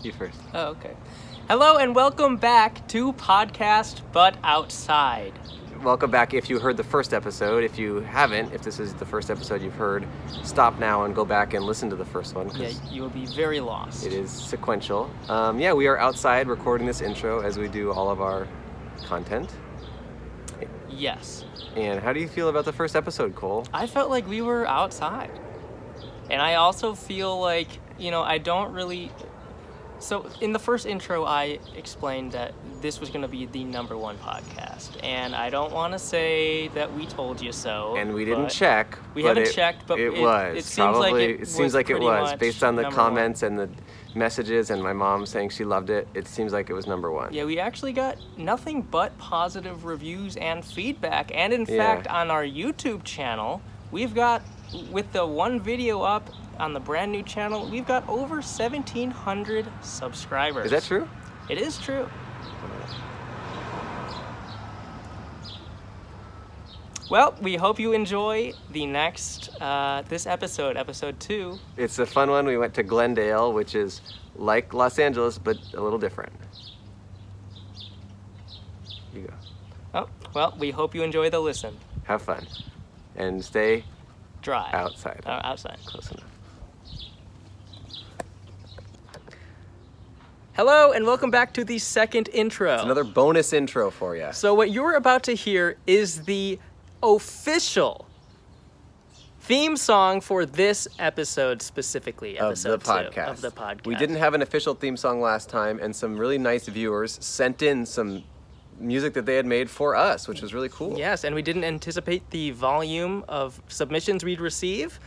You first. Oh, okay. Hello and welcome back to Podcast But Outside. Welcome back if you heard the first episode. If you haven't, if this is the first episode you've heard, stop now and go back and listen to the first one. Yeah, you will be very lost. It is sequential. We are outside recording this intro as we do all of our content. Yes. And how do you feel about the first episode, Cole? I felt like we were outside. And I also feel like, I don't really... So in the first intro, I explained that this was going to be the #1 podcast. And I don't want to say that we told you so. And we didn't check. We haven't checked, but it was. It seems like it was. Based on the comments #1. and the messages and my mom saying she loved it, it seems like it was #1. Yeah, we actually got nothing but positive reviews and feedback. And in fact, on our YouTube channel, we've got, with the one video up on the brand new channel, we've got over 1,700 subscribers. Is that true? It is true. Well, we hope you enjoy the next, this episode, episode 2. It's a fun one. We went to Glendale, which is like Los Angeles, but a little different. You go. Oh, well, we hope you enjoy the listen. Have fun. And stay dry. Outside. Outside. Close enough. Hello, and welcome back to the second intro. It's another bonus intro for you. So what you're about to hear is the official theme song for this episode specifically, episode 2 of the podcast. We didn't have an official theme song last time, and some really nice viewers sent in some music that they had made for us, which was really cool. Yes, and we didn't anticipate the volume of submissions we'd receive,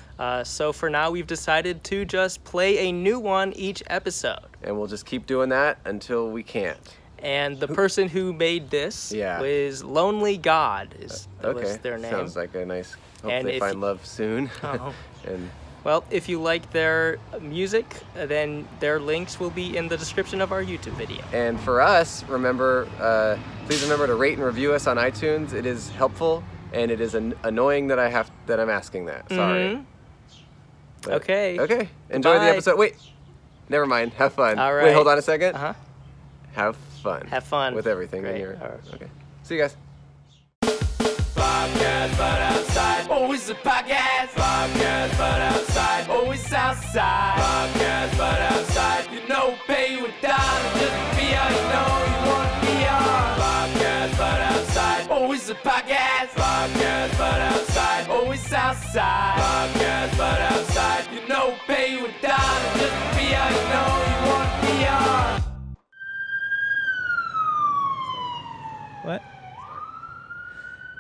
so for now we've decided to just play a new one each episode. And we'll just keep doing that until we can't. And the person who made this was Lonely God, was their name. Sounds like a nice, hope they find love soon. Oh. And well, if you like their music, then their links will be in the description of our YouTube video. And for us, please remember to rate and review us on iTunes. It is helpful, and it is annoying that I'm asking that. Sorry. Mm-hmm. Okay. Okay. Enjoy the episode. Wait. Never mind. Have fun. All right. Wait, hold on a second. Uh-huh. Have fun. Have fun. With everything in your... Okay. See you guys. Podcast but outside, always a podcast. Podcast but outside, always outside. Podcast but outside, pay with dollars just to be how you know you want to be on. Podcast but outside, always a podcast. Podcast but outside, always outside. Podcast but outside, pay with dollars just to be how you know you want to be on. What?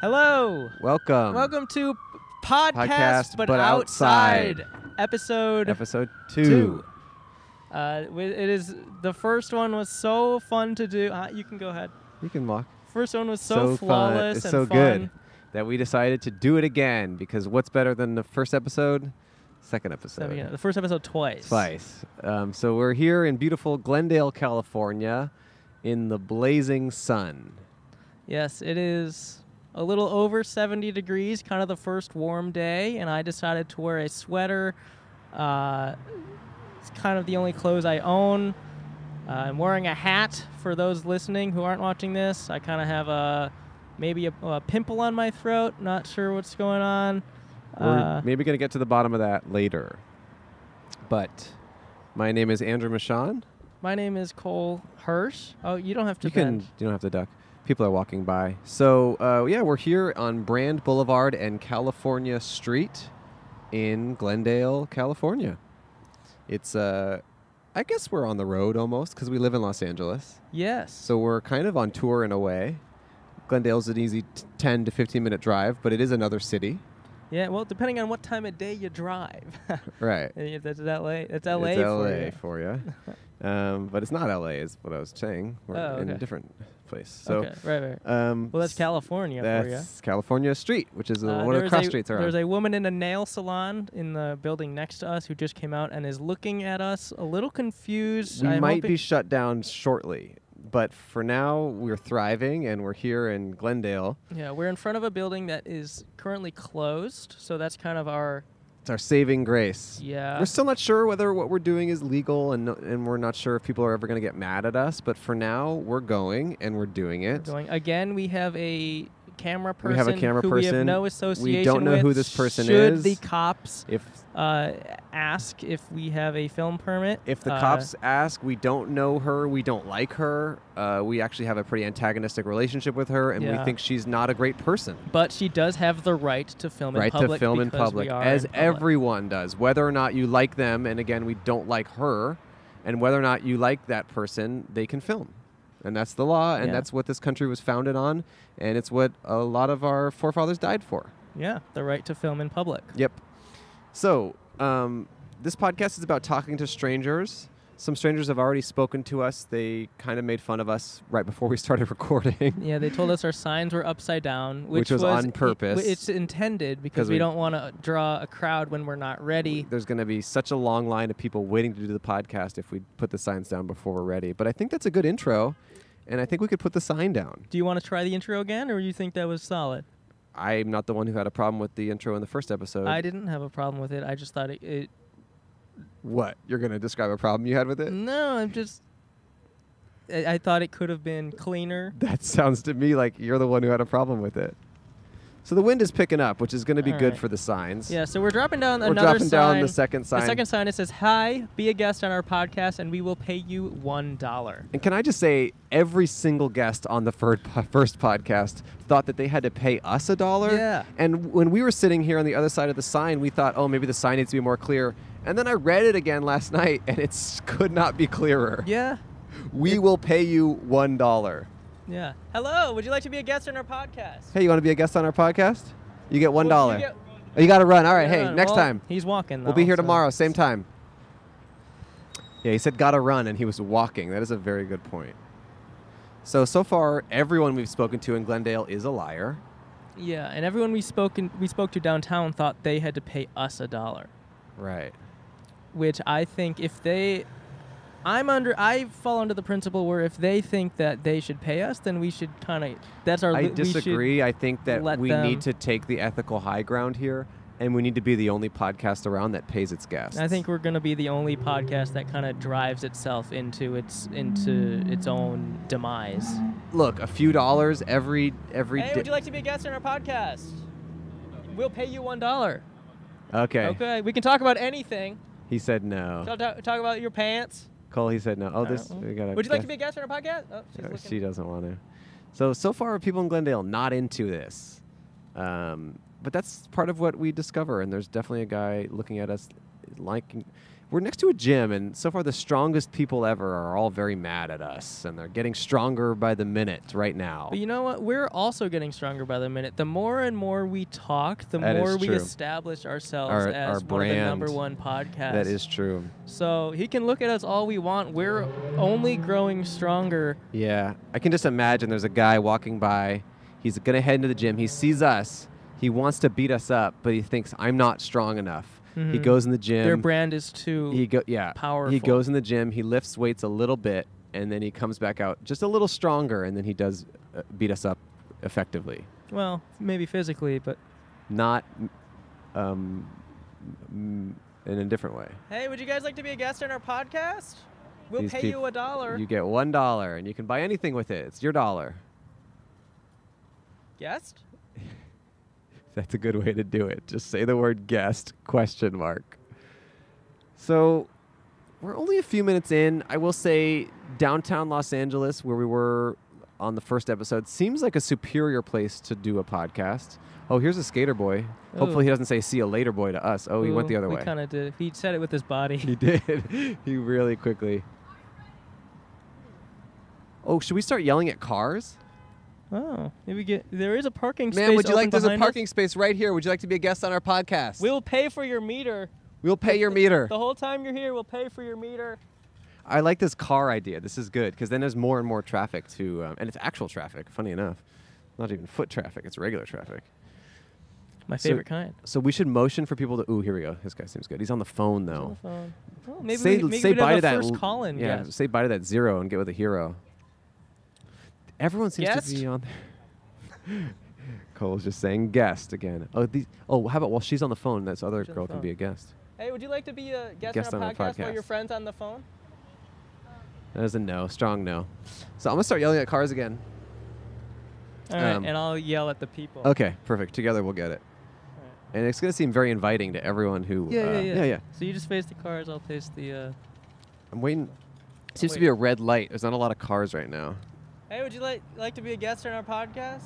Hello. Welcome. Welcome to Podcast But Outside. Episode 2. It is, the first one was so fun to do. You can go ahead. You can walk. First one was so flawless and so fun. Good that we decided to do it again, because what's better than the first episode? Second episode. The first episode twice. So we're here in beautiful Glendale, California, in the blazing sun. Yes, it is a little over 70 degrees, kind of the first warm day, and I decided to wear a sweater. It's kind of the only clothes I own. I'm wearing a hat for those listening who aren't watching this. I kind of have maybe a pimple on my throat. Not sure what's going on. We're maybe going to get to the bottom of that later. But my name is Andrew Michon. My name is Cole Hirsch. Oh, you don't have to You don't have to duck. People are walking by. So, we're here on Brand Blvd and California Street in Glendale, California. It's, I guess we're on the road almost, because we live in Los Angeles. Yes. So we're kind of on tour in a way. Glendale's an easy 10 to 15-minute drive, but it is another city. Yeah, well, depending on what time of day you drive. Right. If that's LA, it's LA it's for LA you. For you. But it's not LA is what I was saying. We're in a different place. So, okay, right. Well, that's California for you. That's California Street, which is one of the cross streets around. There's a woman in a nail salon in the building next to us who just came out and is looking at us a little confused. We might be shut down shortly. But for now, we're thriving, and we're here in Glendale. Yeah, we're in front of a building that is currently closed, so that's kind of our It's our saving grace. Yeah. We're still not sure whether what we're doing is legal, and we're not sure if people are ever going to get mad at us. But for now, we're going, and we're doing it. Again, we have a camera person. We have a camera who person. We have no association We don't know with. who this person Should is. the cops If ask if we have a film permit? If the cops ask, we don't know her, we don't like her. We actually have a pretty antagonistic relationship with her, and we think she's not a great person. But she does have the right to film in public. Right to film in public, as everyone does. Whether or not you like them, and again, we don't like her, and whether or not you like that person, they can film. And that's the law, and that's what this country was founded on, and it's what a lot of our forefathers died for. Yeah, the right to film in public. Yep. So, this podcast is about talking to strangers. Some strangers have already spoken to us. They kind of made fun of us right before we started recording. Yeah, they told us our signs were upside down, which was on purpose. It's intended because we don't want to draw a crowd when we're not ready. There's going to be such a long line of people waiting to do the podcast if we put the signs down before we're ready. But I think that's a good intro, and I think we could put the sign down. Do you want to try the intro again, or do you think that was solid? I'm not the one who had a problem with the intro in the first episode. I didn't have a problem with it. I just thought it What? You're going to describe a problem you had with it? No, I'm just... I thought it could have been cleaner. That sounds to me like you're the one who had a problem with it. So the wind is picking up, which is going to be good for the signs. Yeah, so we're dropping down We're another dropping sign. down the second sign. The second sign, it says, "Hi, be a guest on our podcast, and we will pay you $1." And can I just say, every single guest on the first podcast thought that they had to pay us $1. Yeah. And when we were sitting here on the other side of the sign, we thought, oh, maybe the sign needs to be more clear. And then I read it again last night, and it could not be clearer. Yeah. We will pay you $1. Yeah. Hello, would you like to be a guest on our podcast? Hey, you want to be a guest on our podcast? You get $1. Well, You got to run. All right, hey, next time. He's walking, though. We'll be here tomorrow, same time. Yeah, he said gotta run, and he was walking. That is a very good point. So far, everyone we've spoken to in Glendale is a liar. Yeah, and everyone we spoke to downtown thought they had to pay us $1. Right. Which I think I fall under the principle where if they think that they should pay us, then we should I disagree. I think that we need to take the ethical high ground here, and we need to be the only podcast around that pays its guests. I think we're going to be the only podcast that kind of drives itself into its own demise. Look, a few dollars every Hey, would you like to be a guest on our podcast? We'll pay you $1. Okay. Okay, we can talk about anything. He said no. Talk about your pants. Cole, he said no. Oh, Would you like to be a guest on our podcast? Oh, she doesn't want to. So far, people in Glendale not into this. But that's part of what we discover, and there's definitely a guy looking at us liking. We're next to a gym, and so far the strongest people ever are all very mad at us, and they're getting stronger by the minute right now. But you know what? We're also getting stronger by the minute. The more and more we talk, the more we establish ourselves as one of the number one podcasts. That is true. So he can look at us all we want. We're only growing stronger. Yeah. I can just imagine there's a guy walking by. He's going to head into the gym. He sees us. He wants to beat us up, but he thinks, I'm not strong enough. Mm-hmm. He goes in the gym. Their brand is too powerful. He goes in the gym. He lifts weights a little bit, and then he comes back out just a little stronger, and then he does beat us up effectively. Well, maybe physically, but not in a different way. Hey, would you guys like to be a guest on our podcast? We'll pay you $1. You get $1, and you can buy anything with it. It's your dollar. Guest? That's a good way to do it. Just say the word guest, ? So we're only a few minutes in. I will say downtown Los Angeles, where we were on the first episode, seems like a superior place to do a podcast. Oh, here's a skater boy. Ooh. Hopefully he doesn't say see you later boy to us. Oh, he went the other way. We kind of did. He said it with his body. He did. He really quickly. Oh, should we start yelling at cars? Oh, maybe there is a parking space. Man, would you like? There's a parking space right here. Would you like to be a guest on our podcast? We'll pay for your meter. We'll pay your meter. The whole time you're here, we'll pay for your meter. I like this car idea. This is good because then there's more and more traffic to, and it's actual traffic. Funny enough, not even foot traffic. It's regular traffic. My favorite kind. So we should motion for people to. Ooh, here we go. This guy seems good. He's on the phone though. He's on the phone. Well, maybe say bye to that first call-in. Yeah, guest. say bye to that zero and get with a hero. Everyone seems Guest? to be on there. Cole's just saying guest again. Oh, how about while she's on the phone, this other She's on girl the can phone. be a guest. Hey, would you like to be a guest Guest on on our our podcast while podcast. your friend's on the phone? That is a no, strong no. So I'm gonna start yelling at cars again. All right, and I'll yell at the people. Okay, perfect. Together we'll get it. All right. And it's gonna seem very inviting to everyone who. Yeah. So you just face the cars, I'll face the. I'm waiting. Seems to be a red light. There's not a lot of cars right now. Hey, would you like to be a guest on our podcast?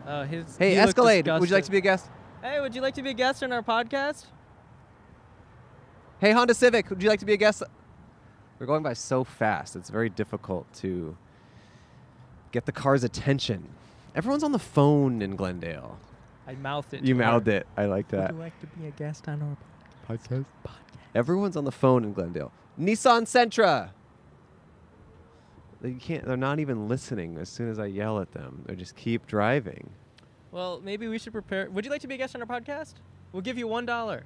Hey, he looked Escalade, would you like disgusted. to be a guest? Hey, would you like to be a guest on our podcast? Hey, Honda Civic, would you like to be a guest? We're going by so fast. It's very difficult to get the car's attention. Everyone's on the phone in Glendale. I mouthed it. You to her. mouthed it. I like that. Would you like to be a guest on our Podcast. Everyone's on the phone in Glendale. Nissan Sentra. They're not even listening as soon as I yell at them. They just keep driving. Well, maybe we should prepare. Would you like to be a guest on our podcast? We'll give you $1.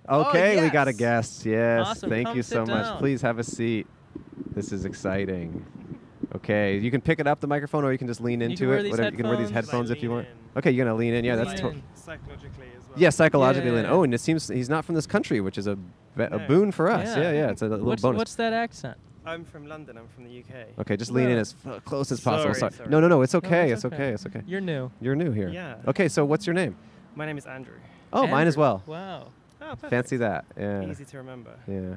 Okay, Oh, we got a yes. guest. Yes. Awesome. Thank Come you sit so much. down. Please have a seat. This is exciting. Okay, you can pick it up, the microphone, or you can just lean You into can wear it. these Whatever. You can wear these headphones. headphones if you Lean want. in. Okay, you're gonna lean in. Yeah, Lean that's in. Psychologically as well. Yeah, psychologically lean. Yeah. Oh, and it seems he's not from this country, which is a No. boon for us. Yeah, it's a little What's, bonus. what's that accent? I'm from London. I'm from the UK. Okay, just lean in Well. as close as possible. Sorry. No, it's okay. No, It's okay. It's okay. You're new. You're new here. Yeah. Okay, so what's your name? My name is Andrew. Oh, mine as Andrew. well. Wow. Oh, perfect. Fancy that. Yeah. Easy to remember. Yeah.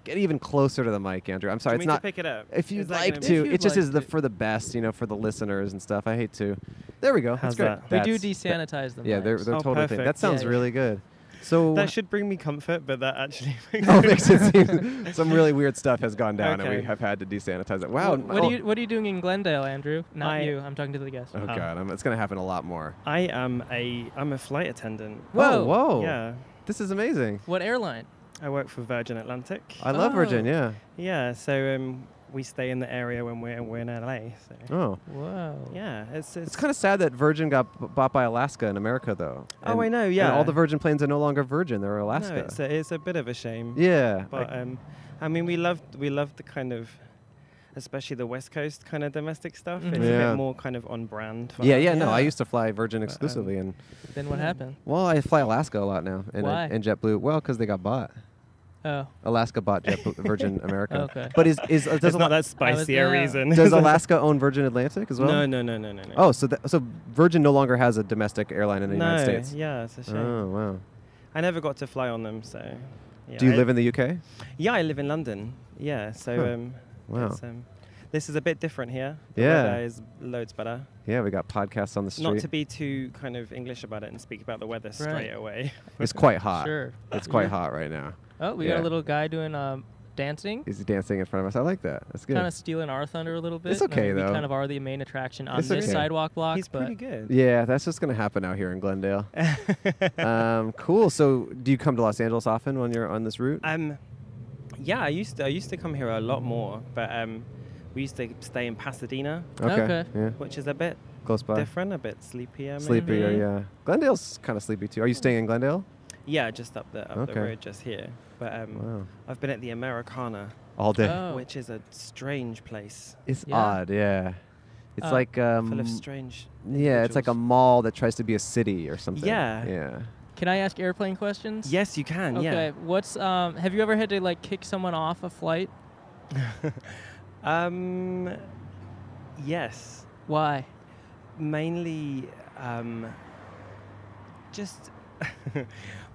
Get even closer to the mic, Andrew. I'm sorry, Do it's you want me not. to pick it up? If you'd Is that like gonna be- to, If it you'd just like is to. for the best, for the listeners and stuff. I hate to. There we go. How's That's great. that? We do That's- desanitize them. Yeah, they're Oh, totally thing. perfect. That sounds Yeah. really good. So That should bring me comfort, but that actually oh, makes it seem some really weird stuff has gone down, and we Okay. have had to desanitize it. Wow. What are you doing in Glendale, Andrew? Not I- you. I'm talking to the guest. Oh God, it's gonna happen a lot more. I'm a flight attendant. Whoa. Oh, whoa. Yeah. This is amazing. What airline? I work for Virgin Atlantic. I love Oh. Virgin. Yeah. Yeah. So we stay in the area when we're in LA. So Oh. Whoa. yeah, It's kind of sad that Virgin got bought by Alaska in America, though. Oh, I know, And yeah. all the Virgin planes are no longer Virgin; they're Alaska. No, it's a bit of a shame. Yeah. But I mean, we loved the kind of, especially the West Coast kind of domestic stuff. Mhm. It's a Yeah. bit more kind of on brand. for yeah, us. yeah. No, I Yeah. used to fly Virgin But, exclusively, and Then what happened? well, I fly Alaska a lot now, and Why? and JetBlue. Well, because they got bought. Oh. Alaska bought Virgin America. Okay. But does It's not that spicy a yeah. reason. does Alaska own Virgin Atlantic as well? No. Oh, so Virgin no longer has a domestic airline in the no, United States. yeah, it's a shame. Oh wow. I never got to fly on them, so. Yeah, Do you live in the UK? Yeah, I live in London. Yeah, so Huh. Wow. it's, this is a bit different here. The Yeah. weather is loads better. Yeah, we got podcasts on the street. Not to be too kind of English about it and speak about the weather straight away. It's quite hot. Sure. It's quite hot right now. Oh, we Yeah. got a little guy doing dancing. He's dancing in front of us. I like that. That's good. Kind of stealing our thunder a little bit. It's okay, We though. kind of are the main attraction on It's this okay. sidewalk block. He's but pretty good. Yeah, that's just gonna happen out here in Glendale. Cool. So, do you come to Los Angeles often when you're on this route? Yeah, I used to come here a lot more, but we used to stay in Pasadena, Okay. Yeah. which is a bit Close by. different, a bit sleepier. maybe. Sleepier, Mhm. yeah. Glendale's kind of sleepy too. Are you staying in Glendale? Yeah, just up the Okay. road, just here. But Wow. I've been at the Americana, All day. Oh. which is a strange place, It's Yeah. odd, yeah. It's Oh. like full of strange. yeah, it's like a individuals. mall that tries to be a city or something. Yeah. Yeah. Can I ask airplane questions? Yes, you can. Okay. What's have you ever had to like kick someone off a flight? Yeah. Yes. Why? Mainly, just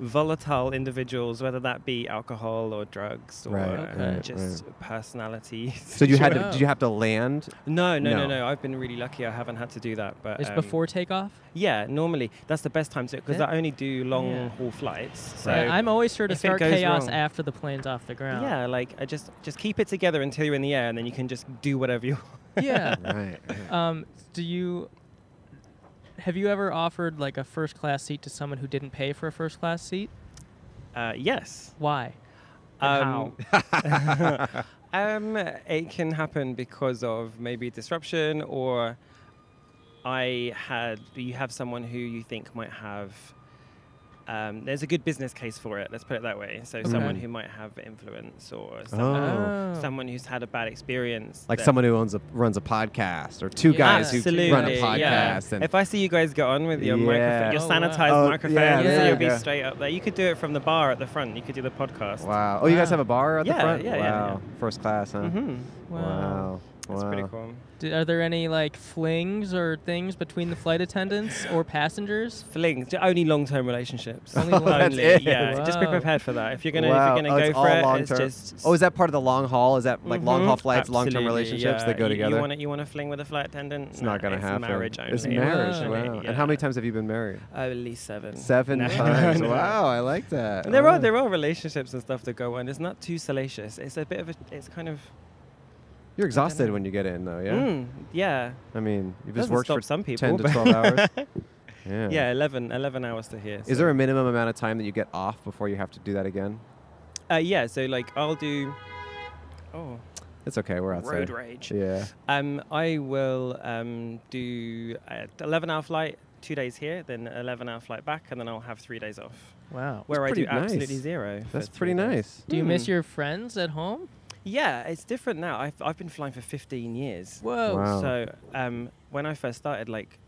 volatile individuals, whether that be alcohol or drugs or Right, Okay. just personality. So you had to? Sure. Did you have to land? No. No. I've been really lucky. I haven't had to do that. But It's before takeoff. Yeah, normally that's the best time to because Yeah. I only do long Yeah. haul flights. So Yeah, I'm always sure to if it start goes chaos wrong- after the plane's off the ground. yeah, like I just keep it together until you're in the air, and then you can just do whatever you. Yeah. Right. Have you ever offered like a first class seat to someone who didn't pay for a first class seat? Yes. Why? And It can happen because of maybe disruption, or you have someone who you think might have there's a good business case for it. Let's put it that way. So someone who might have influence, or someone who's had a bad experience, like someone who runs a podcast, or two guys who run a podcast. Yeah. And if I see you guys get on with your microphone, your sanitized microphone, so you'll be straight up there. You could do it from the bar at the front. You could do the podcast. Wow. Oh, you guys have a bar at the front? Yeah. Wow. First class, huh? Wow. That's pretty cool. Are there any like flings or things between the flight attendants or passengers? Flings, only long-term relationships. Only Yeah, just be prepared for that. If you're gonna go for it, it's just. Oh, is that part of the long haul? Is that like long haul flights, long-term relationships that go together? You want to fling with a flight attendant? It's not gonna happen. Marriage only. It's marriage. Wow. And how many times have you been married? At least 7. 7 times. Wow, I like that. And there are relationships and stuff that go on. It's not too salacious. It's a bit of it's kind of. You're exhausted when you get in, though, yeah? Yeah. I mean, you've just worked for some people, 10 to 12 hours. Yeah, 11 hours to here. Is there a minimum amount of time that you get off before you have to do that again? Yeah, so like I'll do... Oh. It's okay, we're outside. Road rage. Yeah. I will do an 11-hour flight, 2 days here, then an 11-hour flight back, and then I'll have 3 days off. Wow. Where I do nice. Absolutely zero. That's pretty nice. Do you miss your friends at home? Yeah, it's different now. I've been flying for 15 years. Whoa. Wow. So when I first started, like,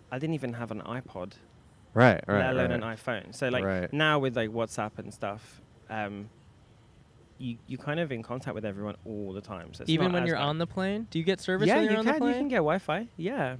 I didn't even have an iPod. Right. Let alone an iPhone. So like now with like WhatsApp and stuff, you kind of in contact with everyone all the time. So it's even not when you're on the plane, do you get service when you're on the plane? You can get Wi-Fi. Yeah.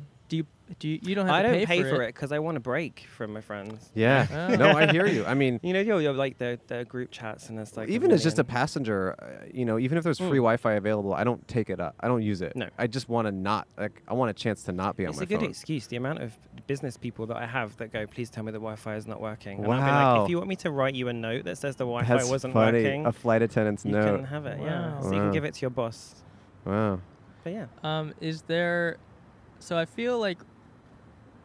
You don't have I to don't pay for it because I want a break from my friends. Yeah. Oh. No, I hear you. I mean, you're like the group chats and it's like even as just a passenger, even if there's free Wi-Fi available, I don't take it up. I don't use it. No. I just want to I want a chance to not be on my phone. It's a good excuse. The amount of business people that I have that go, please tell me the Wi-Fi is not working. And Wow. I'll be like, if you want me to write you a note that says the Wi-Fi wasn't working, a flight attendant's note. You can have it. Yeah. So you can give it to your boss. Wow. But yeah. Is there? So I feel like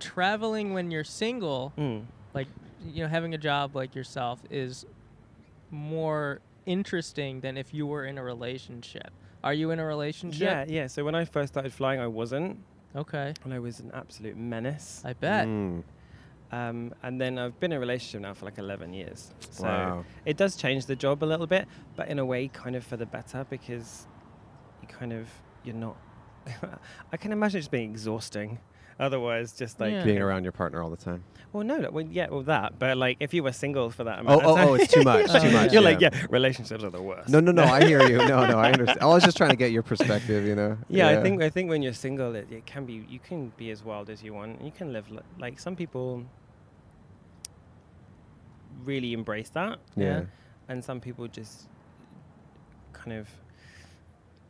traveling when you're single, like having a job like yourself, is more interesting than if you were in a relationship. Are you in a relationship? Yeah. So when I first started flying, I wasn't. Okay. And I was an absolute menace. I bet. And then I've been in a relationship now for like 11 years. So Wow. it does change the job a little bit, but in a way kind of for the better because you're not... I can imagine it's being exhausting. Otherwise, just like... being around your partner all the time. Well, no, that. But like if you were single for that amount of time... Oh, it's too much. Too much. You're like, relationships are the worst. No, I hear you. No, I understand. I was just trying to get your perspective, Yeah, I think when you're single, it can be... You can be as wild as you want. You can live... Like some people really embrace that. Yeah. And some people just kind of...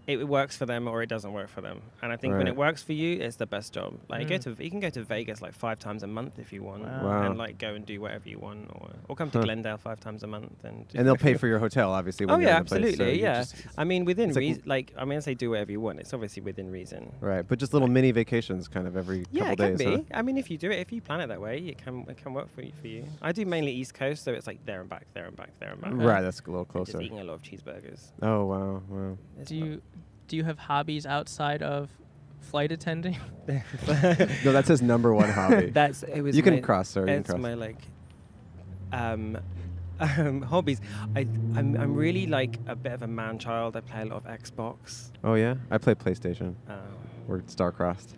It works for them or it doesn't work for them. And I think when it works for you, it's the best job. Like you can go to Vegas like 5 times a month if you want. Wow. And like go and do whatever you want or come to Glendale 5 times a month and they'll pay for your hotel, obviously. When you're in the place, absolutely. so I mean, within reason. I say do whatever you want. It's obviously within reason. Right, but just little mini vacations kind of every couple days. Yeah, it can be. Huh? I mean, if you plan it that way, it can work for you. I do mainly East Coast, so it's like there and back, there and back, there and back. Right, that's a little closer. Just eating a lot of cheeseburgers. Oh, wow. Do you have hobbies outside of flight attending? No, that's his number one hobby. You can cross, sir. It's my like hobbies. I'm really like a bit of a man child. I play a lot of Xbox. Oh yeah, I play PlayStation. We're star-crossed.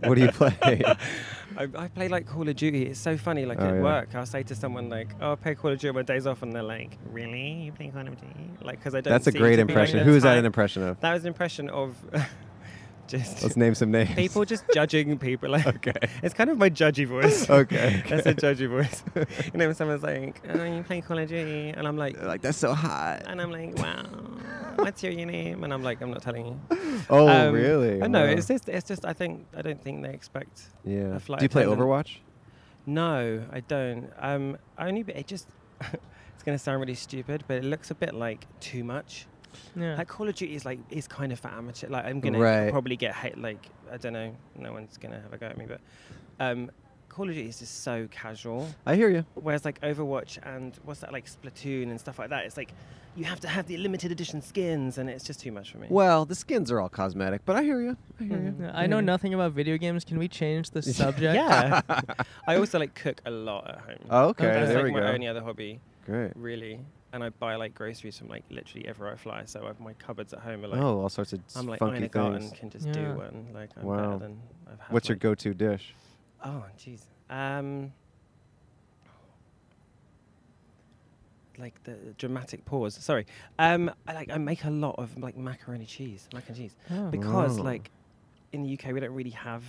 What do you play? I play like Call of Duty. It's so funny. Like at work, I'll say to someone like, "Oh, I play Call of Duty on my days off," and they're like, "Really? You play Call of Duty?" Like, because I don't. That's a seem great to be impression. like Who is that an impression of? That was an impression of. Let's name some names. People just judging people. Like, okay. It's kind of my judgy voice. Okay. That's a judgy voice. When someone's like, "Oh, you play Call of Duty," and I'm like, that's so hot. And I'm like, "Wow, what's your name?" And I'm like, "I'm not telling you." Oh, really? No, it's just. I don't think they expect. Yeah. A flight Do you play attendant. Overwatch? No, I don't. It just. It's gonna sound really stupid, but it looks a bit like too much. Yeah. Like Call of Duty is kind of for amateur. Like I'm gonna probably get hate. Like I don't know. No one's gonna have a go at me, but Call of Duty is just so casual. I hear you. Whereas like Overwatch and what's that, like Splatoon and stuff like that, it's like you have to have the limited edition skins, and it's just too much for me. Well, the skins are all cosmetic, but I hear you. I hear you. I know nothing about video games. Can we change the subject? Yeah. I also like cook a lot at home. Oh, okay. That's There like we my go. only other hobby, Great. really. And I buy like groceries from like literally everywhere I fly. So my cupboards at home are like, Oh, all sorts of I'm like funky Ina Garten things. can just Yeah. do one. Like I'm Wow. better than I've had. What's your like- go-to dish? Oh, jeez. Like the dramatic pause. Sorry. I make a lot of like mac and cheese, Oh. because Oh. like in the UK we don't really have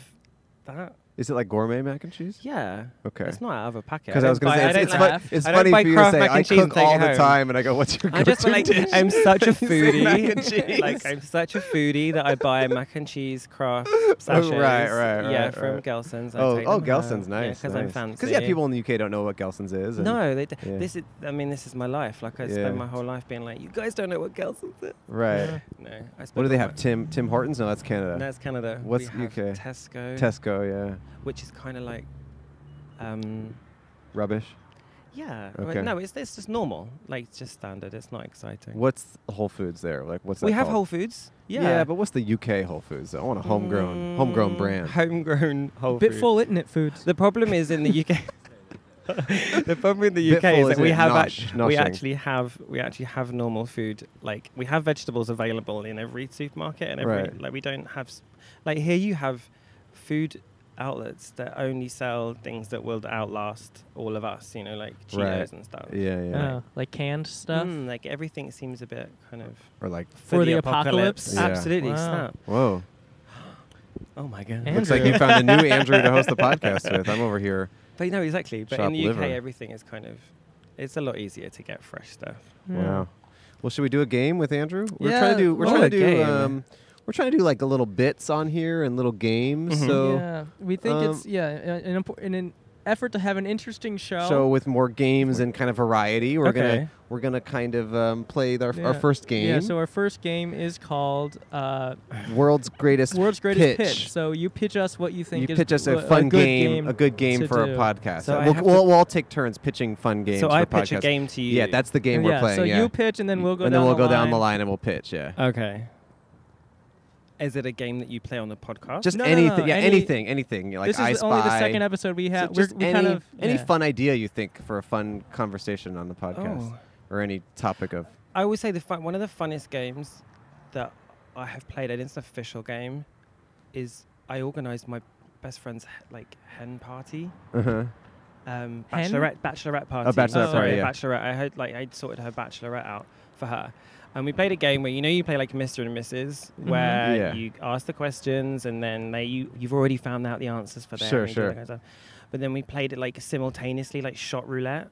that. Is it like gourmet mac and cheese? Yeah. Okay. It's not out of a packet. Because I was going to say, it's I don't funny buy for you to Kraft say, mac and I cheese and cook take all it the home. time, and I go, what's your I just go-to like dish? I'm such a You say mac and foodie. cheese. Like I'm such a foodie that I buy mac and cheese Kraft sachets. right, Yeah, right, from right. Gelson's. I Oh, take oh, them Gelson's, home. nice. Because I'm fancy. Because people in the UK don't know what Gelson's is. And No, yeah. this is. I mean, this is my life. Like I Yeah. spend my whole life being like, you guys don't know what Gelson's is. Right. No, I What spend do they all have? Tim Hortons? No, that's Canada. No, it's Canada. What's we have UK? Tesco. Tesco, yeah. Which is kind of like, Rubbish. yeah. Okay. No, it's just normal. Like it's just standard. It's not exciting. What's Whole Foods there? Like, what's that We have called? Whole Foods. Yeah. Yeah, but what's the UK Whole Foods? I want a homegrown brand. Homegrown Whole Bit Foods. full, isn't it, foods? The problem is in the UK. The problem in the Bit UK full, is that isn't we it? have Noshing. we actually have normal food. Like we have vegetables available in every supermarket and every Right. like we don't have like here you have food outlets that only sell things that will outlast all of us. You know, like Cheetos Right. and stuff. Yeah, yeah. Oh, like canned stuff? Like everything seems a bit kind of Or like, For the apocalypse? Yeah. Absolutely, Wow. snap. whoa. Oh my god. And- Looks like you found a new Andrew to host the podcast with. I'm over here. But no, exactly. But Shop in the UK, liver. everything is kind of, it's a lot easier to get fresh stuff. Wow. Well, should we do a game with Andrew? We're Yeah, trying to do. We're oh, trying to a do. game. We're trying to do like a little bits on here and little games. Mhm. So, yeah, we think it's in an effort to have an interesting show. so with more games and kind of variety, we're Okay. gonna kind of play our Yeah. first game. Yeah, so our first game is called World's Greatest World's Greatest Pitch. So you pitch us what you think You is pitch us a a fun good game, a good game to for do. a podcast. So I we'll, have we'll all take turns pitching fun games. So for I pitch a podcasts. game to you. Yeah, that's the game Yeah, we're playing. so yeah. you pitch and then we'll go and down then we'll the go down line. the line and we'll pitch. Yeah. Okay. Is it a game that you play on the podcast? Just No, no, anything. no, Yeah, any- anything. Like This I is Spy. only the second episode we have. So just we any, kind of any yeah. fun idea you think for a fun conversation on the podcast, Oh. or any topic of. I would say one of the funnest games that I have played, and it's an official game, is I organised my best friend's like hen party. Uh-huh. Bachelorette party. Oh, bachelorette party, yeah. Bachelorette. I sorted her bachelorette out for her. And we played a game where you play like Mr. and Mrs. where Yeah. you ask the questions and then you've already found out the answers for them. Sure, and you do sure. that kind of stuff. But then we played it like simultaneously, like shot roulette.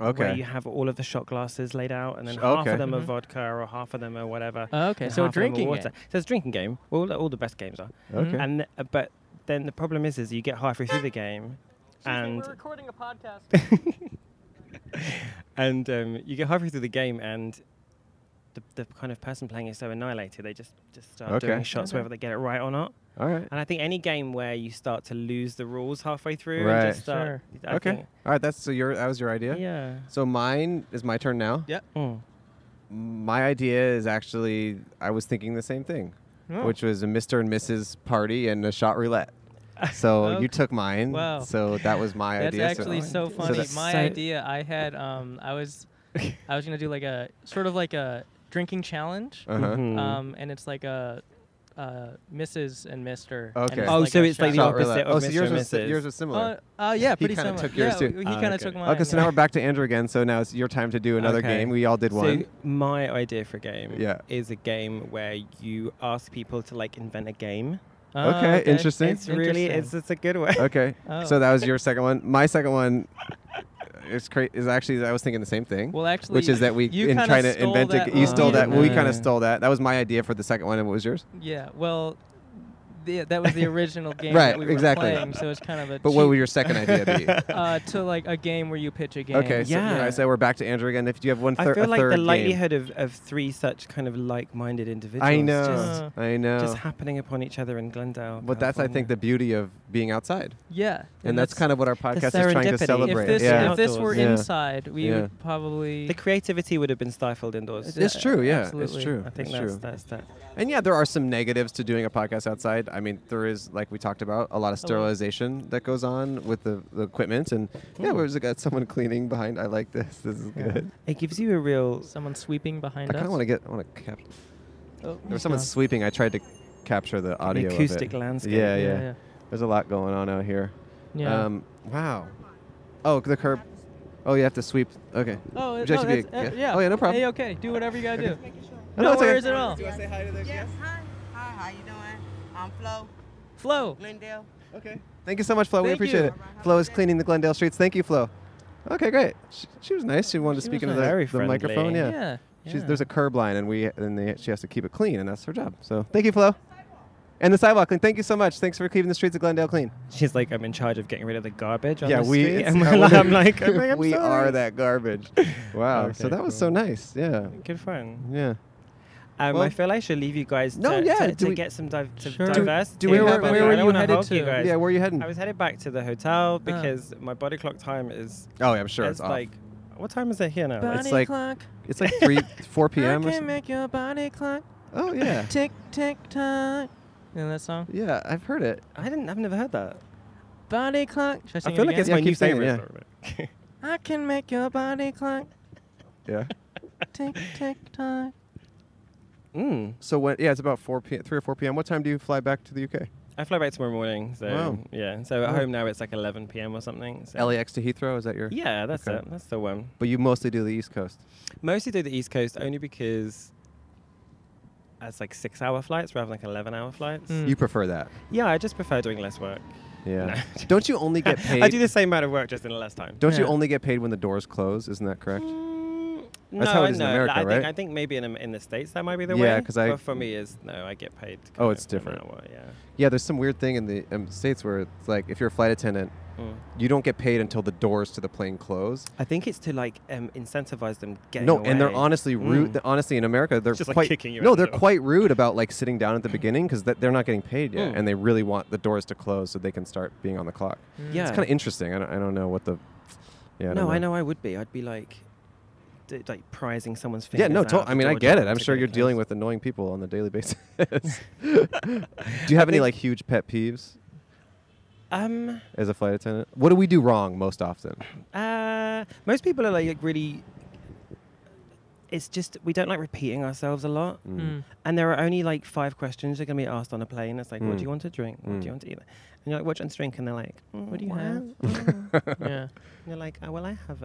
Okay. Where you have all of the shot glasses laid out, and then Sh- half okay. of them are Mhm. vodka, or half of them are whatever. Okay, and so a half of them are drinking water. game. So it's a drinking game. All the best games are. Okay. And but then the problem is you get halfway through the game, and we're recording a podcast. and you get halfway through the game, and the kind of person playing is so annihilated, they just start Okay. doing shots Okay. whether they get it right or not. All right. And I think any game where you start to lose the rules halfway through, Right. and just start, Sure. I Okay. think- All right. That was your idea. yeah. So mine is my turn now. Yep. Mm. My idea is actually I was thinking the same thing, Oh. which was a Mr. and Mrs. party and a shot roulette. So Okay. you took mine. Wow. So that was my That's idea. actually so So funny. that's My so- idea, I had, I was gonna do like a sort of like a drinking challenge, Uh-huh. Mhm. and it's like a Mrs. and Mr. Okay. And Oh, so a it's like the shot. Shot roulette. opposite of Oh, so Mr. yours and was Mrs. yours was similar. Yeah, He pretty kinda similar. took yours yeah, too. he Ah, kind of okay. took mine. Okay, so now we're back to Andrew again. So now it's your time to do another Okay. game. We all did one. So my idea for a game Yeah. is a game where you ask people to like invent a game. Okay, interesting. It's really it's a good way. Okay. Oh. So that was your second one. My second one is actually I was thinking the same thing. Well, actually, which is that we you in kinda trying to stole invent that it. You stole one. that. We kind No. of stole that. That was my idea for the second one. And what was yours? Yeah, well, that was the original game Right, that we were exactly. playing, so it's kind of a But what would your second idea be? to like a game where you pitch a game. Okay, so Yeah. I say we're back to Andrew again. If you have one I third, feel like third the game. likelihood of 3 such kind of like-minded individuals I know, I know. just happening upon each other in Glendale. But that's, I think, the beauty of being outside. Yeah. And that's kind of what our podcast is trying to serendipity. celebrate. If this were Yeah. inside, we would probably... The creativity would have been stifled indoors. It's true, yeah. Absolutely. It's true. I think it's true. that's that. And yeah, there are some negatives to doing a podcast outside. I mean, there is, like we talked about, a lot of sterilization that goes on with the equipment. And yeah, there's someone cleaning behind. I like this. This is good. It gives you a real... Someone sweeping behind I kind us. of want to capture. Oh, There was someone sweeping. I tried to capture the audio An acoustic of it. landscape. Yeah. There's a lot going on out here. Yeah. Wow. Oh, the curb. Oh, you have to sweep. Okay. Oh, Would you like to be that's, a- yeah. Oh, yeah, no problem. Hey, okay. Do whatever you gotta do. No, No it's okay. worries at all. Do I say hi to the Yes, hi, how you doing? I'm Flo, Flo. Glendale. Okay. Thank you so much, Flo. We Thank appreciate you. it. Flo is cleaning the Glendale streets. Thank you, Flo. Okay, great. She was nice. She wanted to She speak was into very the friendly. microphone. Yeah. Yeah. There's a curb line, and she has to keep it clean, and that's her job. So thank you, Flo. And the sidewalk clean. Thank you so much. Thanks for keeping the streets of Glendale clean. She's like, I'm in charge of getting rid of the garbage on Yeah, the we. street. it's- And I I'm wonder like, I'm we sorry. are that garbage. Wow. Okay, so that was cool. so nice. Yeah. Good fun. Yeah. I feel I should leave you guys No, to, yeah, to, do to we- get some Sure. diverse. Do we Where have were any- you I don't wanna headed hog you to? guys. Yeah. Where are you heading? I was headed back to the hotel because my body clock time is Oh, yeah, I'm sure it's off. like, what time is it here now? It's like- It's like 4 p.m. or something. make your body clock Oh yeah. tick tick tock. You know that song? Yeah, I've heard it. I've never heard that. Body clock. Should I I sing feel it like again? it's Yeah, my keep new saying it, favorite. I can make your body clock Yeah. tick tick tock. So when? Yeah, it's about 3 or 4 p.m. What time do you fly back to the UK? I fly back tomorrow morning, so Wow. yeah. So at Wow. home now it's like 11 p.m. or something. So. LAX to Heathrow. Is that your? Yeah, that's Okay. it. That's the one. But you mostly do the East Coast. Mostly do the East Coast only because it's like 6-hour flights rather than like 11-hour flights. Mm. You prefer that? Yeah, I just prefer doing less work. Yeah. No. Don't you only get paid? I do the same amount of work just in less time. Don't you Yeah. only get paid when the doors close? Isn't that correct? No, how it I is in know. America, I right? think maybe in the States that might be the Yeah, way. 'cause I- But for me, I get paid. Oh, kind it's of no different. matter what, yeah. Yeah, there's some weird thing in the States where it's like if you're a flight attendant, you don't get paid until the doors to the plane close. I think it's to like incentivize them getting No, away. and they're honestly rude. Honestly, in America, they're Just like quite kicking you no, out the they're door. quite rude about like sitting down at the beginning because they're not getting paid yet, and they really want the doors to close so they can start being on the clock. Yeah. It's kind of interesting. I don't know what the. Yeah. No, I know I would be. I'd be like prizing someone's Yeah, fingers no, out I mean, I the get door it. I'm to sure get you're it dealing closed. with annoying people on a daily basis. Do you have any like huge pet peeves as a flight attendant? What do we do wrong most often? Most people are like really. It's just we don't like repeating ourselves a lot, and there are only like 5 questions you're gonna be asked on a plane. It's like, what do you want to drink? What do you want to eat? And you're like, what do you want to drink? And they're like, What do you have? Yeah. And you're like, oh, well, I have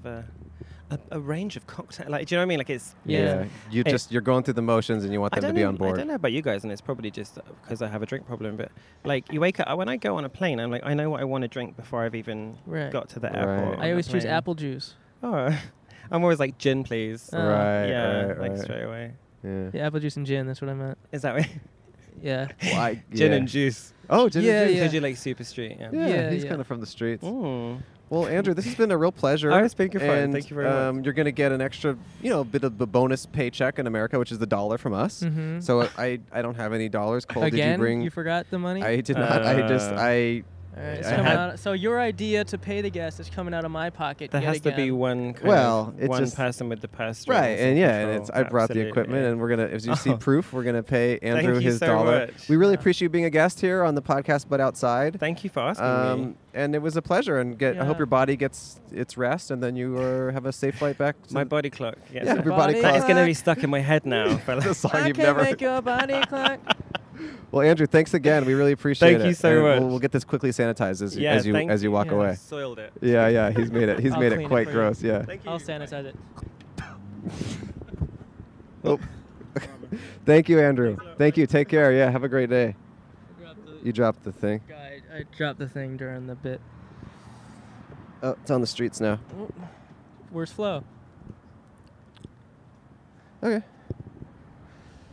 a range of cocktails. Like, do you know what I mean? Like, it's Yeah. You're going through the motions and you want them to be on I board. don't know about you guys, and it's probably just because I have a drink problem. But like, you wake up when I go on a plane, I'm like, I know what I want to drink before I've even Right. got to the Right. airport. I always choose apple juice. Oh, I'm always like gin, please. Right. Yeah, right, like right. straight away. Yeah. Yeah, apple juice and gin. That's what I meant. Is that way? Yeah. Well, Gin yeah. and juice. Oh, gin Yeah, and juice. yeah. Because you're like super street. Yeah. Yeah, he's yeah. kind of from the streets. Mm. Well, Andrew, this has been a real pleasure. Oh, it's been good fun. And, Thank you very much. You're going to get an extra, bit of a bonus paycheck in America, which is the $1 from us. Mm-hmm. So I don't have any dollars. Cole, Again, did you bring? you forgot the money? I did not. All right, it's I coming had- out. So your idea to pay the guest is coming out of my pocket. There yet has to be again. one kind Well, of it's one just- person with the purse strings Right, and yeah, and control. it's I brought the Absolutely, equipment, yeah. and we're gonna, as you see Oh. proof, we're gonna pay Andrew you his so $1. much. We really appreciate you being a guest here on the podcast, but outside. Thank you for asking me. And it was a pleasure, and I hope Yeah. your body gets its rest, and then you have a safe flight back. To My body clock. Yes. Yeah, your body Body clock. That is going to be stuck in my head now. For the like song I you've can never. make your body clock. Well, Andrew, thanks again. We really appreciate it. Thank you so And much. We'll get this quickly sanitized as Yeah, thank you walk you. away. Soiled it. Yeah, he's made it. He's I'll made clean it it quite for you. gross. Yeah. Thank you. I'll sanitize it. Oh. Thank you, Andrew. Thank you. Take care. Yeah. Have a great day. You dropped the thing. I dropped the thing during the bit. Oh, it's on the streets now. Oh, where's Flo? Okay.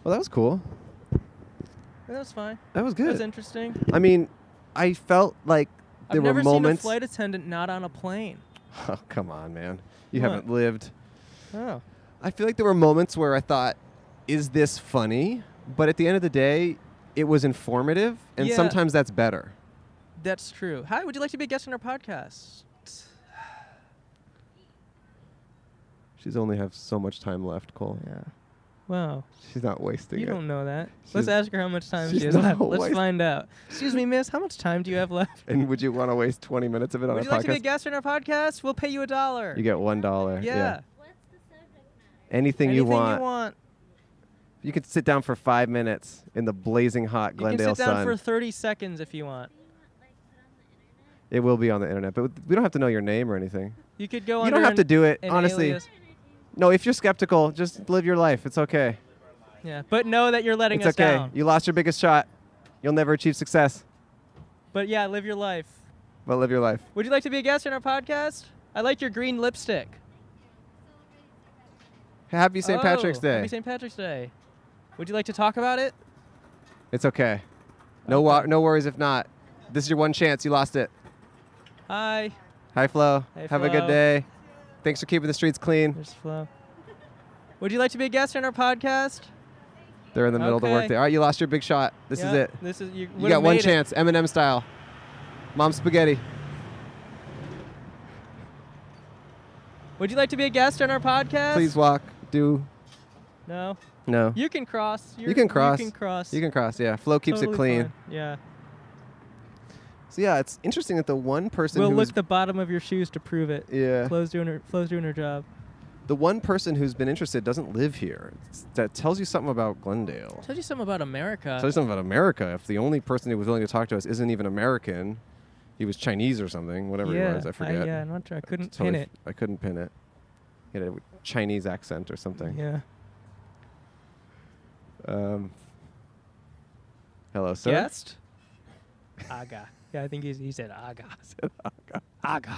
Well, that was cool. That was fine. That was That was good. interesting. I mean, I felt like there I've were never moments. seen a flight attendant not on a plane. Oh, come on, man. You What? haven't lived. Oh. I feel like there were moments where I thought, is this funny? But at the end of the day, it was informative, and Yeah. sometimes that's better. That's true. Hi, would you like to be a guest on our podcast? She's only have so much time left, Cole. Yeah. Wow. She's not wasting You it. don't know that. She's- Let's ask her how much time she's she has not left. Let's wasting- find out. Excuse me, miss. How much time do you have left? And would you want to waste 20 minutes of it on Would a you like to be a podcast? guest on our podcast? We'll pay you $1. You get $1. Yeah. Anything, you want. You want. You could sit down for 5 minutes in the blazing hot Glendale You can sit down sun. for 30 seconds if you want. It will be on the internet, but we don't have to know your name or anything. You could go You under don't have to an- do it, an honestly. alias. No, if you're skeptical, just live your life. It's okay. Yeah, but know that you're letting It's us okay. down. You lost your biggest shot. You'll never achieve success, But yeah, live your life. but live your life. Would you like to be a guest on our podcast? I like your green lipstick. Happy St. Patrick's Oh, Day. Happy St. Patrick's Day. Would you like to talk about it? It's okay. No, Okay. no worries if not. This is your one chance. You lost it. Hi. Hi, Flo. Hey, Have a good Flo. day. Thanks for keeping the streets clean. There's Flo. Would you like to be a guest on our podcast? They're in the middle of the work Okay. day. All right, you lost your big shot. This is Yeah, it. This is you. You got one chance, Eminem style. Mom spaghetti. Would you like to be a guest on our podcast? Please walk. Do. No. No. You can cross. You can cross. You can cross. You can cross, yeah. Flo keeps Totally it clean. fine. Yeah. So yeah, it's interesting that the one person We'll who's lick the bottom of your shoes to prove it. yeah, Flo's doing her job. the one person who's been interested doesn't live here. That tells you something about Glendale. Tell you something about America. Tells you something about America. If the only person who was willing to talk to us isn't even American, he was Chinese or something, whatever yeah, he was. I forget. yeah, I'm not sure. I couldn't Totally pin it. I couldn't pin it. He had a Chinese accent or something. Yeah. Hello, sir. Guest? Aga. Yeah, I think he said Aga. Aga.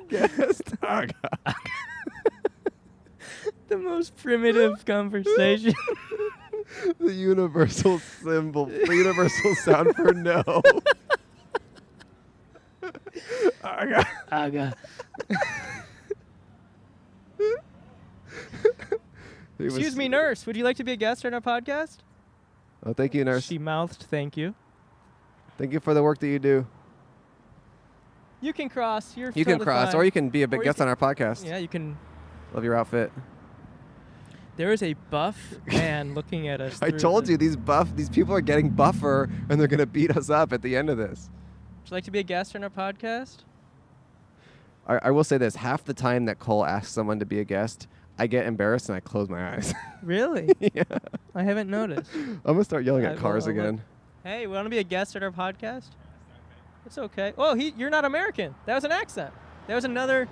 Guest. The most primitive conversation. The universal symbol, the universal sound for no. Aga. Excuse me, nurse. Would you like to be a guest on our podcast? Oh, thank you, nurse. She mouthed, "Thank you." Thank you for the work that you do. You can cross. You're You can totally cross, fine. or you can be a big Or you guest can- on our podcast. Yeah, you can. Love your outfit. There is a buff man looking at us. I through told the- you these people are getting buffer, and they're gonna beat us up at the end of this. Would you like to be a guest on our podcast? I will say this: half the time that Cole asks someone to be a guest, I get embarrassed and I close my eyes. Really? Yeah. I haven't noticed. I'm gonna start yelling I at will- cars I'll look. again. Hey, want to be a guest at our podcast? It's okay. Oh, you're not American. That was an accent. That was another.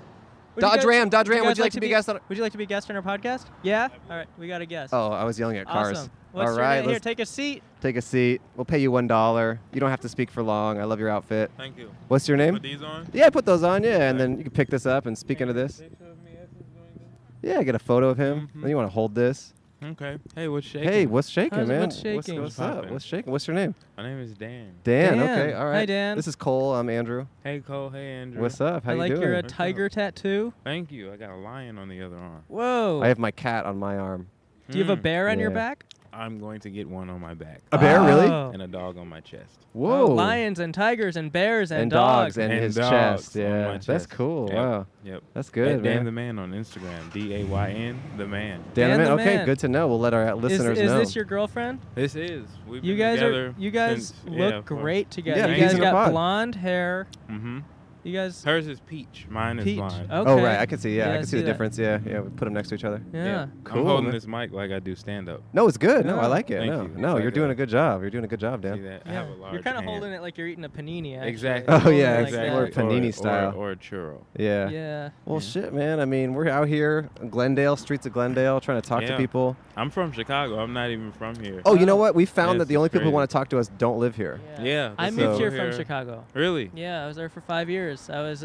Dodge Ram, guys would you like to be a guest on? Would you like to be a guest on our podcast? Yeah. All right, we got a guest. Oh, I was yelling at cars. Awesome. What's All your right, name? Here, let's take a seat. take a seat. We'll pay you $1. You don't have to speak for long. I love your outfit. Thank you. What's your name? Put these on? Yeah, put those on. Yeah, and then you can pick this up and speak into this. Picture of me as he's doing Yeah, get a photo of him. Mhm. Then you want to hold this. this? Okay. Hey, what's shaking? Hey, what's shaking, How's it- man? what's shaking? What's What's up? poppin'? What's shaking? What's your name? My name is Dan. Dan. Dan. Okay, all right. Hi, Dan. This is Cole. I'm Andrew. Hey, Cole. Hey, Andrew. What's up? How I you like doing? your What's tiger up? tattoo. Thank you. I got a lion on the other arm. Whoa. I have my cat on my arm. Do you have a bear on your Yeah. back? I'm going to get one on my back. A bear, really? Oh. And a dog on my chest. Whoa. Oh, lions and tigers and bears and, and dogs and And his dogs chest. on Yeah, my that's chest. cool. Yep. Wow, Yep. that's good, At Dan man. the Man on Instagram. DAYN the Man. Dan Dan the the Man. Okay, Man. good to know. We'll let our listeners is know. this your girlfriend? This is. We've You been guys together you guys since, look great together. Yeah, you he's guys in the got pod. blonde hair. Mm-hmm. You guys Hers is peach. Mine is peach. blonde. Okay. Oh right, I can see. Yeah, I Yeah, can see the that. difference. Yeah, yeah. We put them next to each other. Yeah. Cool, I'm holding man. this mic like I do stand up. No, it's good. No, No. I like it. Thank no, you. no, It's you're like doing a- a good job. You're doing a good job, See Dan. that? I Yeah. have a large You're kind of hand. holding it like you're eating a panini. Actually. Exactly. Oh, Holding yeah, it like exactly. that. More panini or, style. Or a churro. Yeah. Yeah. Well, Yeah. shit, man. I mean, we're out here, in Glendale, streets of Glendale, trying to talk to Yeah. people. I'm from Chicago. I'm not even from here. Oh, you know what? We found Yeah, that the this only is people who crazy. want to talk to us don't live here. Yeah. I this moved is here over from Chicago. Really? Yeah, I was there for 5 years. I was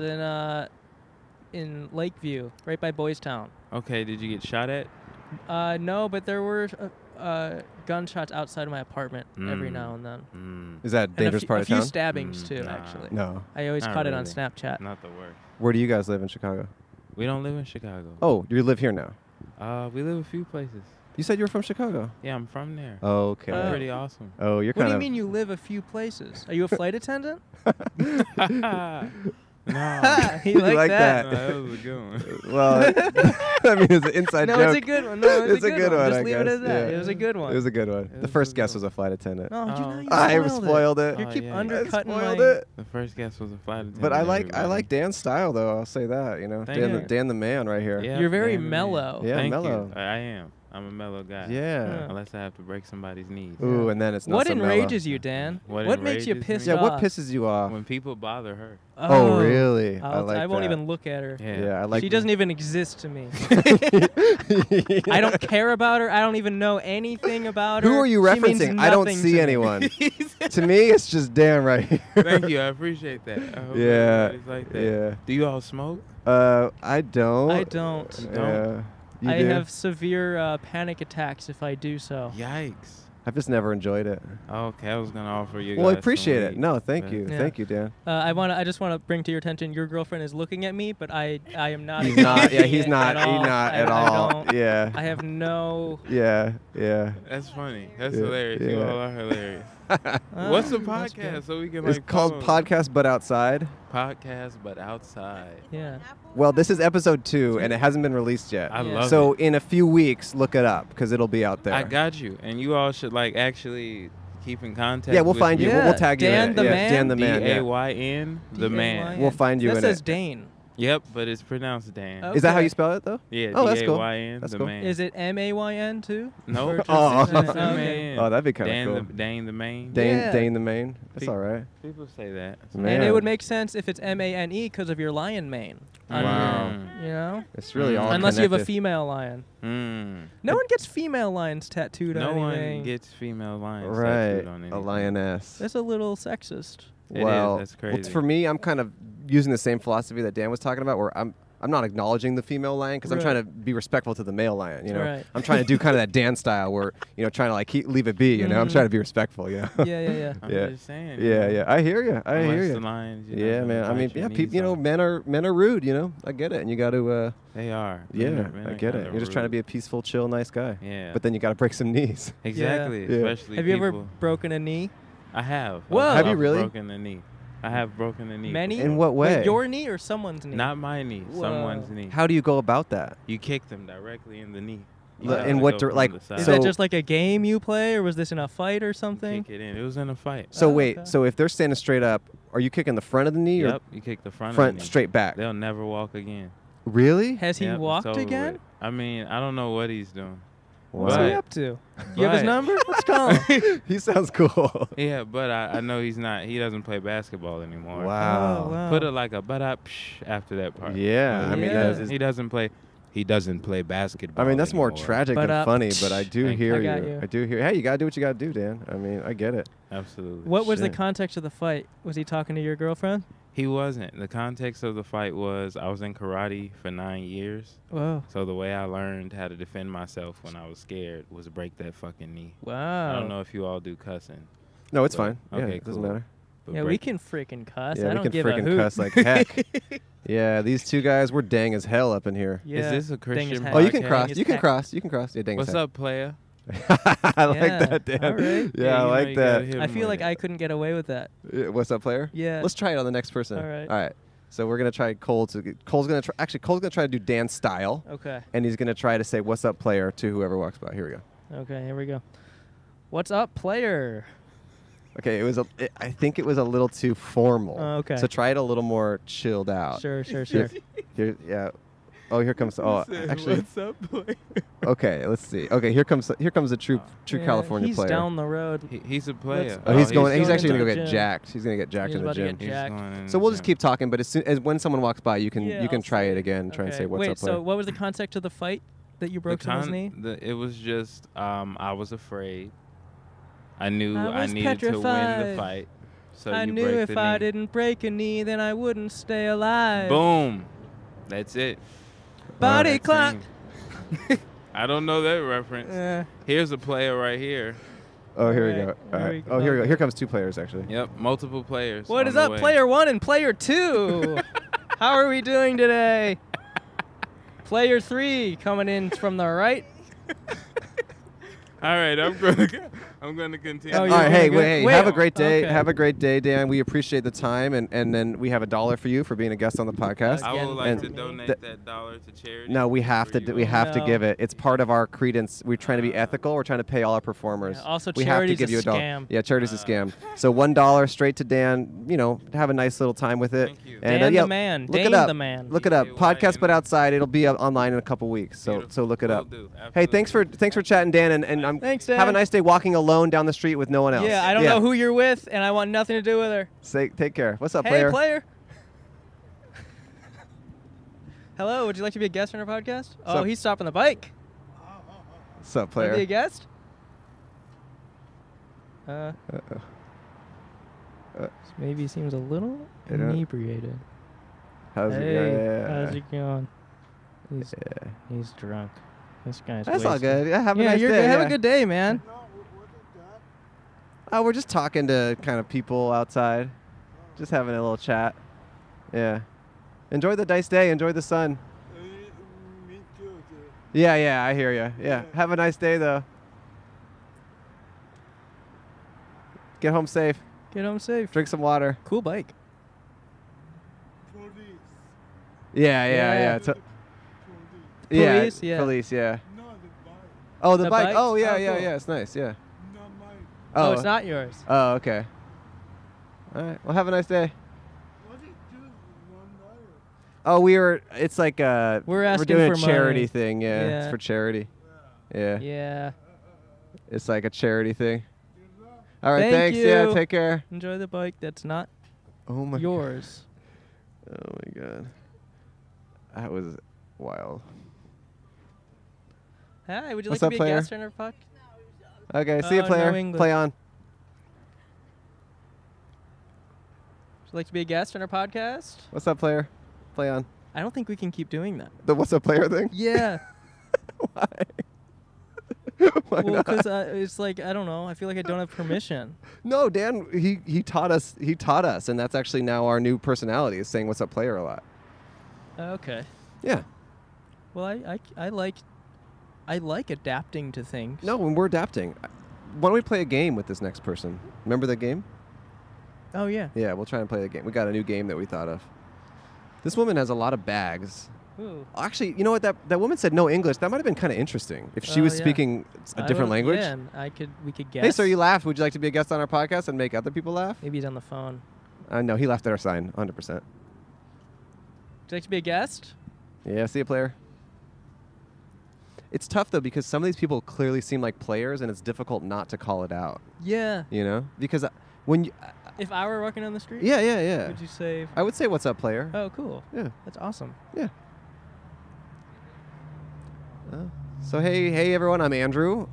in Lakeview, right by Boys Town. Okay. Did you get shot at? No, but there were gunshots outside of my apartment every now and then. Is that a And dangerous part a of few town? stabbings too, Nah. actually. No. I always Not caught it on really. Snapchat. Not the worst. Where do you guys live in Chicago? We don't live in Chicago. Oh, you live here now. We live a few places. You said you were from Chicago. Yeah, I'm from there. Okay. Oh. Pretty awesome. Oh, you're What kind do you of. mean you live a few places? Are you a flight attendant? No. He You liked like that. No, that was a good one. Well, I mean, it's an inside No, joke. it's a good one. No, it's a good one. Just I leave it guess. at that. Yeah. It was a good one. It was a good one. It The was first a guest good was a flight attendant. No, Oh. you I spoiled spoiled it. You Oh, keep yeah. undercutting I spoiled my. it. The first guest was a flight attendant. But I like everybody. Dan's style though. I'll say that. You know, Thank Dan you. Dan the man right here. Yeah, You're very Dan the man. mellow. Yeah, Thank mellow. You. I am. I'm a mellow guy. Yeah. Unless I have to break somebody's knees. Ooh, and then it's not What so mellow. enrages you, Dan? What makes you enrages pissed me? Yeah, off? what pisses you off? When people bother her. Oh, really? I won't that. even look at her. Yeah. Yeah, I like. She doesn't even exist to me. I don't care about her. I don't even know anything about her. Who are you She means referencing? I don't nothing see to me. anyone. To me, it's just Dan right here. Thank you. I appreciate that. I hope Yeah. everybody's like that. Yeah. Do you all smoke? I don't. I don't. You Yeah. You I do? have severe panic attacks if I do so. Yikes. I've just never enjoyed it. Okay, I was gonna offer you. Well, I guys some appreciate it. weed, No, thank but- you. Yeah. Thank you, Dan. I just want to bring to your attention. Your girlfriend is looking at me, but I am not. He's not. Yeah, he's acknowledging it not. At all. He's not at I all. don't- Yeah. I have no. Yeah. Yeah. That's funny. That's Yeah, hilarious. You yeah. all are hilarious. What's the that's good. podcast so we can It's like called follow? Podcast But Outside. Podcast, but outside. Yeah. Well, this is episode 2, and it hasn't been released yet. I Yeah. love So it. in a few weeks, look it up because it'll be out there. I got you, and you all should like actually keep in contact. Yeah, we'll with find you. me. We'll tag you. Dan in it. the yeah, man? Dan the man. Yeah. DAYN, the man. We'll find you that in says it. Dane. Yep, but it's pronounced Dan. Oh. Is that how Okay. you spell it though? Yeah, Oh, that's cool. DAYN, That's the cool. man. Is it MAYN too? No. Or just- Oh. Just okay. the man. Oh, that'd be kind Dan of cool. Dane the main. Yeah. Dane the main. That's Pe- all right. People say that. Man. And it would make sense if it's MANE because of your lion mane. on Wow. your- You know? It's really all Unless you have a connected. female lion. Mm. No one gets female lions tattooed No on anything. one gets female lions Right. tattooed on anything. A lioness. That's a little sexist. It is, Well, that's well, crazy. for me, I'm kind of using the same philosophy that Dan was talking about, where I'm not acknowledging the female lion because I'm Right. trying to be respectful to the male lion. You know, Right. I'm trying to do kind of that Dan style, where trying to like leave it be. You know, I'm Mhm. trying to be respectful. You know. Yeah. I'm Yeah. just saying. Yeah. I hear you. I Unless hear the you. lions, Yeah, man. I mean, bite your yeah, knees people. off. Men are rude. I get it, and you got to. They are. Yeah, Men I are get it. kinda You're just trying to rude. be a peaceful, chill, nice guy. Yeah. But then you got to break some knees. Exactly. Yeah. Especially Have you ever people- broken a knee? I have. Whoa. Have you I've really? broken a knee. I have broken a knee. Many? In what way? Wait, your knee or someone's knee? Not my knee. Whoa. Someone's knee. How do you go about that? You kick them directly in the knee. You Li- have in to what go dir- from like- the side. Is So- that just like a game you play, or was this in a fight or something? Kick it in. It was in a fight. So Oh, wait. okay. So if they're standing straight up, are you kicking the front of the knee Yep. or You kick the front of front the knee. straight back? They'll never walk again. Really? Has he Yep, it's walked over again? with. I mean, I don't know what he's doing. What's But- he up to? You have his but- number? Let's call him. He sounds cool. Yeah, but I know he's not. He doesn't play basketball anymore. Wow. Oh, wow. Put it like a after that part. Yeah, I mean, Yeah. he doesn't play. He doesn't play basketball. I mean, that's more anymore. tragic But, than funny, but I do Thank hear you. you. I got you. I do hear. Hey, you gotta do what you gotta do, Dan. I mean, I get it. Absolutely. What was the Shit. context of the fight? Was he talking to your girlfriend? He wasn't. The context of the fight was I was in karate for 9 years. Whoa. So the way I learned how to defend myself when I was scared was to break that fucking knee. Wow. I don't know if you all do cussing. No, it's But- fine. Yeah, okay, it doesn't cool. matter. but Yeah, we break- can freaking cuss. Yeah, I we don't can give a freaking hoot. cuss like heck. Yeah, these two guys, we're dang as hell up in here. Yeah. Is this a Dang his Christian head. Oh, you can podcast? cross. His You can heck. cross. You can cross. Yeah, dang as What's heck. up, player? I like Yeah, that, Dan. all right. Yeah, Yeah, I you know like you gotta that. hit I him feel with like it. I couldn't get away with that. What's up, player? Yeah. Let's try it on the next person. All right. All right. So we're gonna try Cole's gonna try. Actually, Cole's gonna try to do Dan's style, Okay. and he's gonna try to say "What's up, player" to whoever walks by. Here we go. Okay, here we go. What's up, player? Okay, I think it was a little too formal. Oh, okay. So try it a little more chilled out. Sure. Here, yeah. Oh, here comes. Oh, actually. What's up, player? Okay, let's see. Okay, here comes the true Yeah, California he's player. down the road. He's a player. Oh, he's going. He's going actually into gonna the go get gym. jacked. He's gonna get jacked He's in the about to gym. get jacked. So we'll just keep talking. But when someone walks by, you can Yeah, you can I'll try say it again and try and Okay. say "What's Wait, up, player." so what was the context of the fight that you broke someone's knee? It was just I was afraid. I knew I I was needed to win the petrified. fight. So I you knew break if the I knee. didn't break a knee, then I wouldn't stay alive. Boom. That's it. Body That's clock. it. I don't know that reference. Here's a player right here. Oh, here we Alright, go. here All right. we Oh, here we go. go. Here comes 2 players, actually. Yep, multiple players. What on is the up, way. player 1 and player 2? How are we doing today? Player 3 coming in from the right. All right, I'm gonna continue. Oh, All you're right, hey, gonna go- wait, wait, have a great day. okay. Have a great day, Dan. We appreciate the time, and then we have $1 for you for being a guest on the podcast. I would like And to donate th- that $1 to charity. No, we have to. for you We all. have to No. give it. It's part of our credence. We're trying to be ethical. We're trying to pay all our performers. Yeah, also, we have to charity's give a you $1. scam. Yeah, charity's a scam. So $1 straight to Dan. You know, have a nice little time with it. Thank you. And Dan yeah, the man. Look Dane it up. the man. Look it up. DAYMA. Podcast but outside. It'll be up online in a couple weeks. So Beautiful. so look it Will up. do. Hey, thanks for chatting, Dan. And I'm Thanks, have a Dan. nice day walking alone down the street with no one else. Yeah, I don't know who you're with, and I want nothing to do with her. Take care. What's up, Hey, player? player. Hello, would you like to be a guest on our podcast? Oh, Sup? he's stopping the bike. What's up, Want to be a player? guest? Maybe he seems a little I don't- inebriated. How's it Hey, going? how's it going? Yeah. He's drunk. This guy's That's all wasted. good. Yeah, have a Yeah, nice you're day. good. Have yeah. a good day, man. Oh, we're just talking to kind of people outside. Just having a little chat. Yeah. Enjoy the nice day. Enjoy the sun. Yeah, I hear you. Yeah. Have a nice day, though. Get home safe. Get home safe. Drink some water. Cool bike. Yeah. Police, yeah. Police, yeah. Oh, the The bike. bike? Oh, yeah, Oh, yeah, cool. yeah. It's nice, yeah. Oh, it's not yours. Oh, okay. All right. Well, have a nice day. Oh, it's like We're asking doing for a charity money. thing. Yeah, it's Yeah. for charity. Yeah. Yeah. It's like a charity thing. All right, Thank thanks. Yeah, you. take care. Enjoy the bike that's not Oh my yours. God. Oh my god. That was wild. Hi, would you What's like up, to be player? a guest on our podcast? Okay, see you, Oh, player. no English. Play on. Would you like to be a guest on our podcast? What's up, player? Play on. I don't think we can keep doing that. The what's up, player thing? Yeah. Why? Why Well, not? because it's like, I don't know. I feel like I don't have permission. No, Dan. He taught us. He taught us, and that's actually now our new personality is saying "What's up, player" a lot. Okay. Yeah. Well, I like adapting to things. No, when we're adapting, why don't we play a game with this next person? Remember the game? Oh, yeah. Yeah, we'll try and play the game. We got a new game that we thought of. This woman has a lot of bags. Ooh. Actually, you know what? That woman said no English. That might have been kind of interesting if she Oh, was yeah. speaking a different language. Yeah, and we could guess. Hey, sir, you laughed. Would you like to be a guest on our podcast and make other people laugh? Maybe he's on the phone. No, he laughed at our sign, 100%. Would you like to be a guest? Yeah, see you, player. It's tough, though, because some of these people clearly seem like players, and it's difficult not to call it out, Yeah. you know? Because when you... If I were walking down the street? yeah. Would you say... I would say, what's up, player? Oh, cool. Yeah. That's awesome. Yeah. So, hey, everyone. I'm Andrew,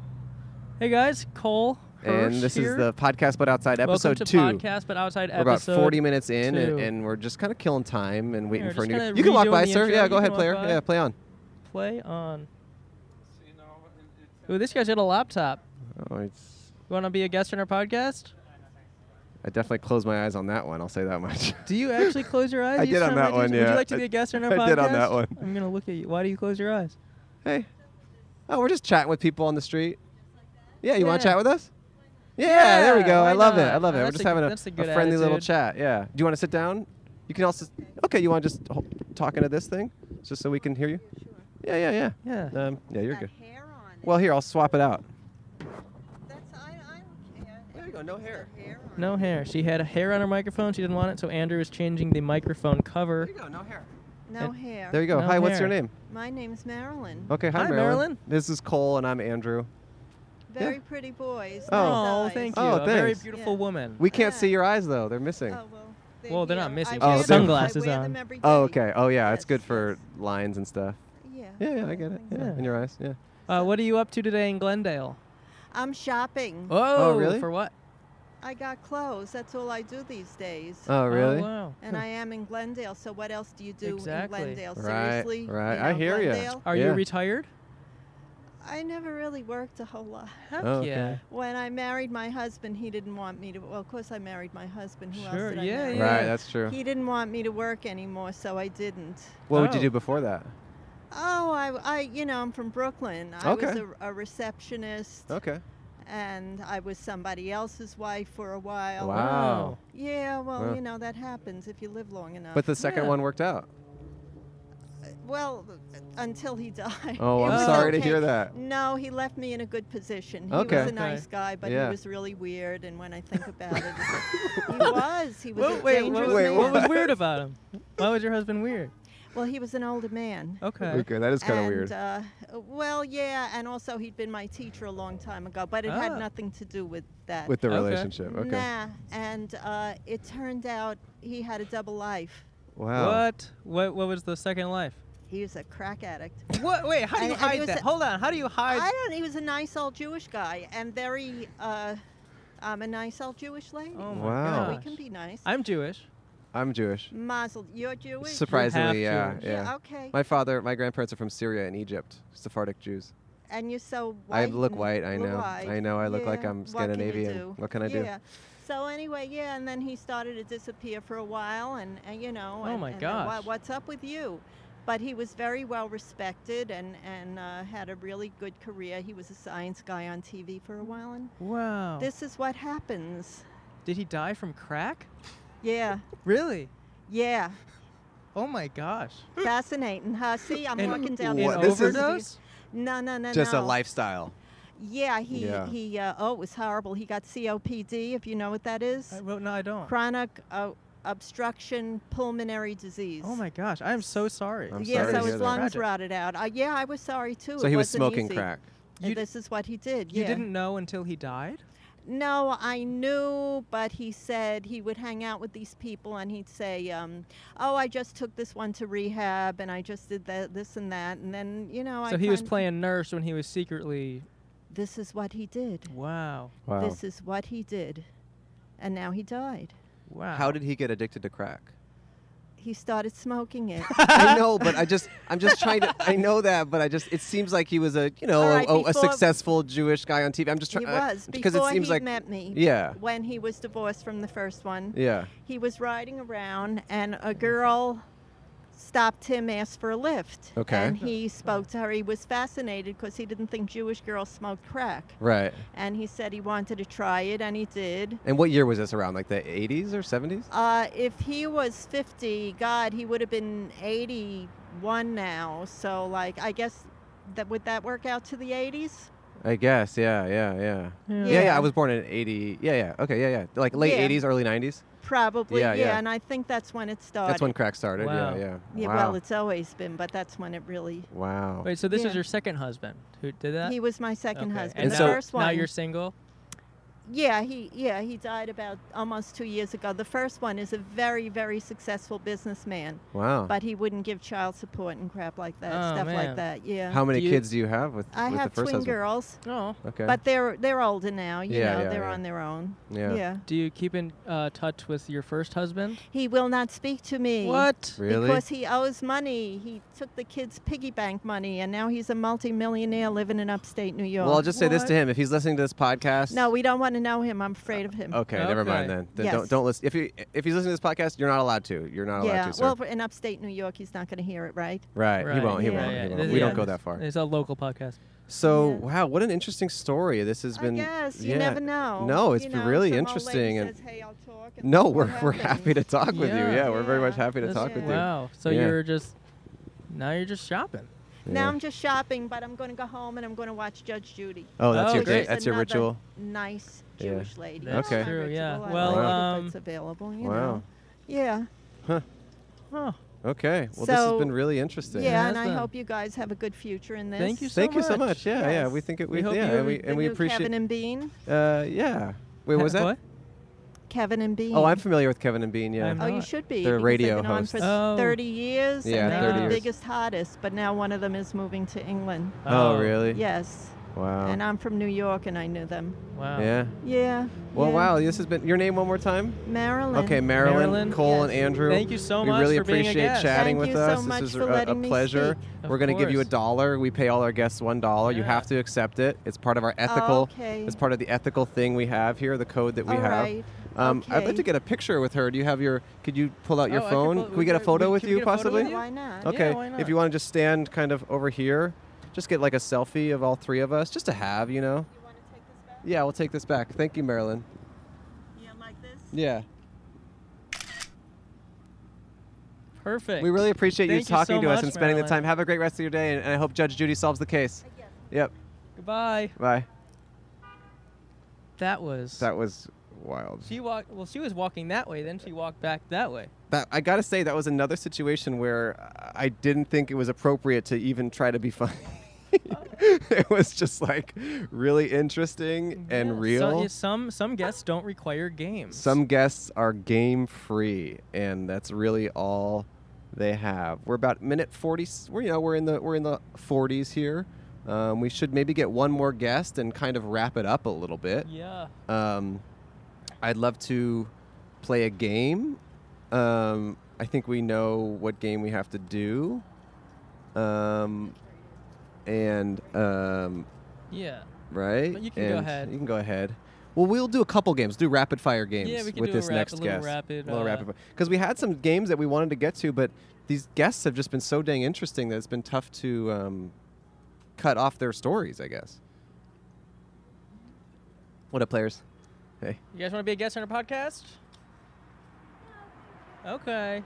Hey, guys. Cole Hirsch and this here. is the Podcast But Outside Welcome episode to 2. Podcast But Outside We're about episode 40 minutes in, 2. and we're just kind of killing time and waiting we're for a just new... kinda You can walk redoing by, the sir. intro. Yeah, You go can ahead, walk player. by. Yeah, play on. Play on. Ooh, this guy's got a laptop. Oh, it's... You want to be a guest on our podcast? I definitely closed my eyes on that one. I'll say that much. Do you actually close your eyes? I each did on time that do one, Would yeah. you like to be a guest on our podcast? I did on that one. I'm going to look at you. Why do you close your eyes? Hey. Oh, we're just chatting with people on the street. Yeah, you want to Yeah. chat with us? Yeah, there we go. why I love it. not? I love it. We're That's just a having good- a that's a good friendly little attitude. chat. Yeah. Do you want to sit down? You can also... Okay, you want to just talk into this thing? Just so we can hear you? Yeah. Yeah. Yeah, you're good. Hair on it. Well, here, I'll swap it out. That's, I don't care. There you go. No hair. Hair on No hair. She had a hair on her microphone. She didn't want it, so Andrew is changing the microphone cover. There you go. No hair. No hair. There you go. No Hi, what's your hair. name? My name's Marilyn. Okay, hi, Hi, Marilyn. Marilyn. This is Cole, and I'm Andrew. Very pretty boys. Oh. nice Oh, eyes. thank you. Oh, a very thanks. beautiful Yeah. woman. We can't Yeah. see your eyes, though. They're missing. Oh, well, Well, they're not here. missing. I Oh, wear they're- them- sunglasses I wear on. them every day. Oh, okay. Oh, yeah. It's Yes, good for yes. lines and stuff. Yeah. Yeah, I get it. Yeah, Yeah. in your eyes. Yeah. What are you up to today in Glendale? I'm shopping. Oh, really? For what? I got clothes. That's all I do these days. Oh, really? Oh, wow. And I am in Glendale, so what else do you do Exactly. in Glendale? Right, Seriously? right. You I know, hear ya. Glendale? Are Yeah. you retired? I never really worked a whole lot. Heck Oh, okay. yeah. When I married my husband, he didn't want me to. Well, of course, I married my husband. Who Sure, else did I yeah, marry? yeah. Right, that's true. He didn't want me to work anymore, so I didn't. What would you Oh. do before that? Oh, I'm from Brooklyn. I was Okay. a receptionist, Okay. and I was somebody else's wife for a while. Wow. Yeah, well, Wow. that happens if you live long enough. But the second Yeah. one worked out. Well, until he died. Oh, It I'm was sorry to okay. hear that. No, he left me in a good position. He Okay. was a nice guy, but Yeah. he was really weird. And when I think about it, he was a Wait, dangerous wait, man. what was weird about him? Why was your husband weird? Well, he was an older man. Okay. Okay, that is kind of And, weird. well, yeah, and also he'd been my teacher a long time ago, but it had Ah. nothing to do with that. With the Okay. relationship. Okay. Nah, and it turned out he had a double life. Wow. What was the second life? He was a crack addict. What? Wait, how do you And he hide was that? a- Hold on. How do you hide? I don't. He was a nice old Jewish guy and very a nice old Jewish lady. Oh my Wow. We gosh. can be nice. I'm Jewish. I'm Jewish. Mazel, you're Jewish. Surprisingly, yeah, half yeah. Yeah, okay. My grandparents are from Syria and Egypt, Sephardic Jews. And you're so I white. look and white, I know. blue-eyed. I know, I look like Yeah, I'm what can you Scandinavian. do? What can I do? Yeah. So anyway, yeah, and then he started to disappear for a while, and Oh my and gosh. what's up with you? But he was very well respected and had a really good career. He was a science guy on TV for a while, and Wow. this is what happens. Did he die from crack? Yeah, Really? yeah. Oh my gosh. Fascinating, huh? See, I'm An- walking down What? the This is- overdose? No. Just a lifestyle. Yeah, he Yeah. it was horrible. He got COPD, if you know what that is. Well, no, I don't. Chronic obstruction pulmonary disease. Oh my gosh. I am so sorry. I'm Yeah, sorry to so hear his that. lungs Tragic. rotted out. Yeah, I was sorry too. So It he was wasn't smoking easy. crack. And this is what he did. You yeah. didn't know until he died? No, I knew, but he said he would hang out with these people and he'd say, "Oh, I just took this one to rehab and I just did this and that," and then So he was playing nurse when he was secretly. This is what he did. Wow. Wow. This is what he did, and now he died. Wow. How did he get addicted to crack? He started smoking it. I know, but I'm just trying to. I know that, but it seems like he was a All right, a before- successful Jewish guy on TV. I'm just He trying was because before it seems he like met me. Yeah. When he was divorced from the first one. Yeah. He was riding around and a girl stopped him, asked for a lift. Okay. And he spoke to her. He was fascinated because he didn't think Jewish girls smoked crack. Right. And he said he wanted to try it, and he did. And what year was this around? Like the 80s or 70s? If he was 50, God, he would have been 81 now. So, like, I guess would that work out to the 80s? I guess. Yeah. Yeah. I was born in 80. Yeah. Okay. Yeah. Like late Yeah. 80s, early 90s. Probably, Yeah, yeah. And I think that's when it started. That's when crack started. Wow. Yeah. Yeah, Wow. well, it's always been, but that's when it really. Wow. Wait, so this Yeah. is your second husband who did that? He was my second Okay. husband. And The so- first one. now you're single? Yeah, he died about almost 2 years ago. The first one is a very, very successful businessman, Wow. but he wouldn't give child support and crap like that, Oh, stuff man. like that. Yeah. How many Do you- kids do you have with I with have the first twin husband? girls, Oh. Okay. but they're older now. You Yeah, know, yeah, they're yeah. on their own. Yeah. Do you keep in touch with your first husband? He will not speak to me. What? Really? Because he owes money. He took the kids' piggy bank money, and now he's a multimillionaire living in upstate New York. Well, I'll just say this to What? him: if he's listening to this podcast, No, we don't want to know him. I'm afraid of him. Okay, never Okay. mind then. Then Yes. don't listen. If he's listening to this podcast, you're not allowed to. You're not allowed Yeah, to, sir. well, in upstate New York, he's not going to hear it, right? Right. He won't. He Yeah. won't. Yeah, He yeah. won't. We don't Yeah. go that far. It's a local podcast. So Yeah. wow, what an interesting story. This has been. I guess. Yeah. You never know. No, it's You been know, really some old interesting. lady And says, "Hey, I'll talk," and no, that's we're what we're happens. happy to talk with you. Yeah. Yeah, we're very much Yeah. happy to That's- talk with you. Wow. So Yeah. you're just now you're just shopping. Now Yeah. I'm just shopping, but I'm going to go home and I'm going to watch Judge Judy. Oh, that's Oh, your great. date. That's your Another ritual. Nice Yeah. Jewish lady. That's Okay. true, yeah. I Well, like it if it's available. You Wow. know. Yeah. Oh. Okay. Well, this has So, been really interesting. Yeah, It and has I been. hope you guys have a good future in this. Thank you so Thank you so much. much. Yeah, yeah. Yes. We think it. We hope yeah, you- and we The and we new appreciate. Kevin and Bean. Yeah. Wait, what was that? What? Kevin and Bean. Oh, I'm familiar with Kevin and Bean. Yeah. I'm Oh, you not. should be. They're because radio they've been on hosts. for Oh. 30 years. Yeah, and they 30 were the years. biggest, hottest. But now one of them is moving to England. Oh, really? Yes. Wow. And I'm from New York, and I knew them. Wow. Yeah. Yeah. Well, yeah. wow. This has been your name one more time. Marilyn. Okay, Marilyn, Marilyn, Cole, and yes. Andrew. Thank you so we much really for being a appreciate guest. chatting Thank with you us. so much This is for letting me pleasure. speak. Of We're going to give you course. $1. We pay all our guests $1. You Yeah. have to accept it. It's part of our ethical. Okay. It's part of the ethical thing we have here, the code that we All have. right. I'd like Okay. to get a picture with her. Do you have your? Could you pull out your Oh, I phone? could Can we get a photo with can we you get a photo possibly? with you? Why not? Yeah, Okay. why If not? you want to just stand kind of over here, just get like a selfie of all three of us, just to have, you know. You want to take this back? Yeah, we'll take this back. Thank you, Marilyn. Yeah, like this? Yeah. Perfect. We really appreciate you Thank you talking so to us much, and spending the Marilyn. time. Have a great rest of your day, and I hope Judge Judy solves the case. Yes. Yep. Goodbye. Bye. That was. That was wild. She walked. Well, she was walking that way. Then she walked back that way. That I gotta say, that was another situation where I didn't think it was appropriate to even try to be funny. It was just like really interesting and Yeah, real. some guests don't require games. Some guests are game free, and that's really all they have. We're about minute 40. We're in the 40s here. We should maybe get one more guest and kind of wrap it up a little bit. Yeah. I'd love to play a game. I think we know what game we have to do. Yeah. Right? But you can go And ahead. You can go ahead. Well, we'll do a couple games. Do rapid fire games Yeah, we can with do this a next little guest. rapid. Because we had some games that we wanted to get to, but these guests have just been so dang interesting that it's been tough to cut off their stories, I guess. What up, players? Hey. You guys want to be a guest on our podcast? Okay.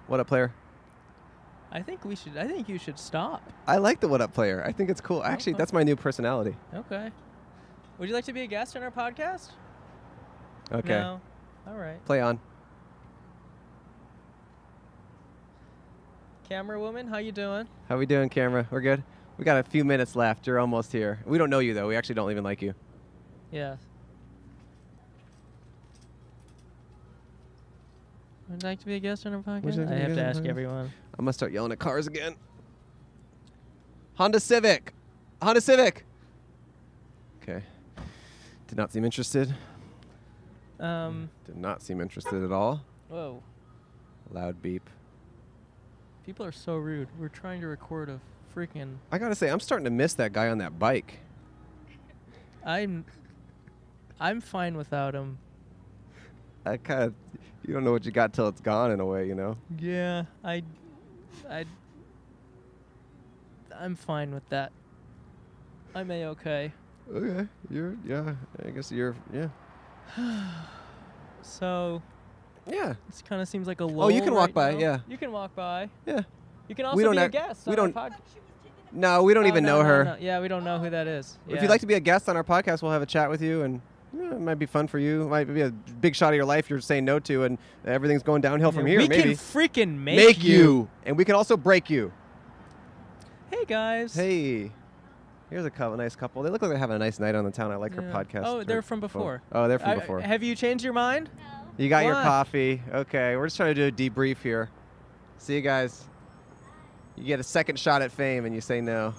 What up, player? I think we should. I think you should stop. I like the what up player. I think it's cool. Actually, Okay. that's my new personality. Okay. Would you like to be a guest on our podcast? Okay. No. All right. Play on. Camera woman, how you doing? How we doing, camera? We're good? We got a few minutes left. You're almost here. We don't know you, though. We actually don't even like you. Yeah. Would you like to be a guest on our Would you podcast? like to I be a have to guest on ask our podcast? everyone. I'm going to start yelling at cars again. Honda Civic. Honda Civic. Okay. Did not seem interested. Did not seem interested at all. Whoa. Loud beep. People are so rude. We're trying to record a freaking. I got to say, I'm starting to miss that guy on that bike. I'm fine without him. I kind of, you don't know what you got till it's gone in a way, you know? Yeah, I'm fine with that. I'm a-okay. Okay. I guess you're, yeah. So, Yeah. this kind of seems like a lull. Oh, you can walk right by, now. yeah. You can walk by. Yeah. You can also We don't be a act- guest we on our don't- pod- No, we don't Oh, even no, know no, her. no. Yeah, we don't know who that is. If Yeah. you'd like to be a guest on our podcast, we'll have a chat with you, and it might be fun for you. It might be a big shot of your life you're saying no to, and everything's going downhill from here. we Maybe can freaking make you, and we can also break you. Hey, guys. Hey, here's a nice couple. They look like they're having a nice night on the town. I like her Yeah. podcast. Oh, they're her from phone. before. Oh, they're from before. Have you changed your mind? You got your Why? coffee. Okay, we're just trying to do a debrief here. See you guys. You get a second shot at fame, and you say no.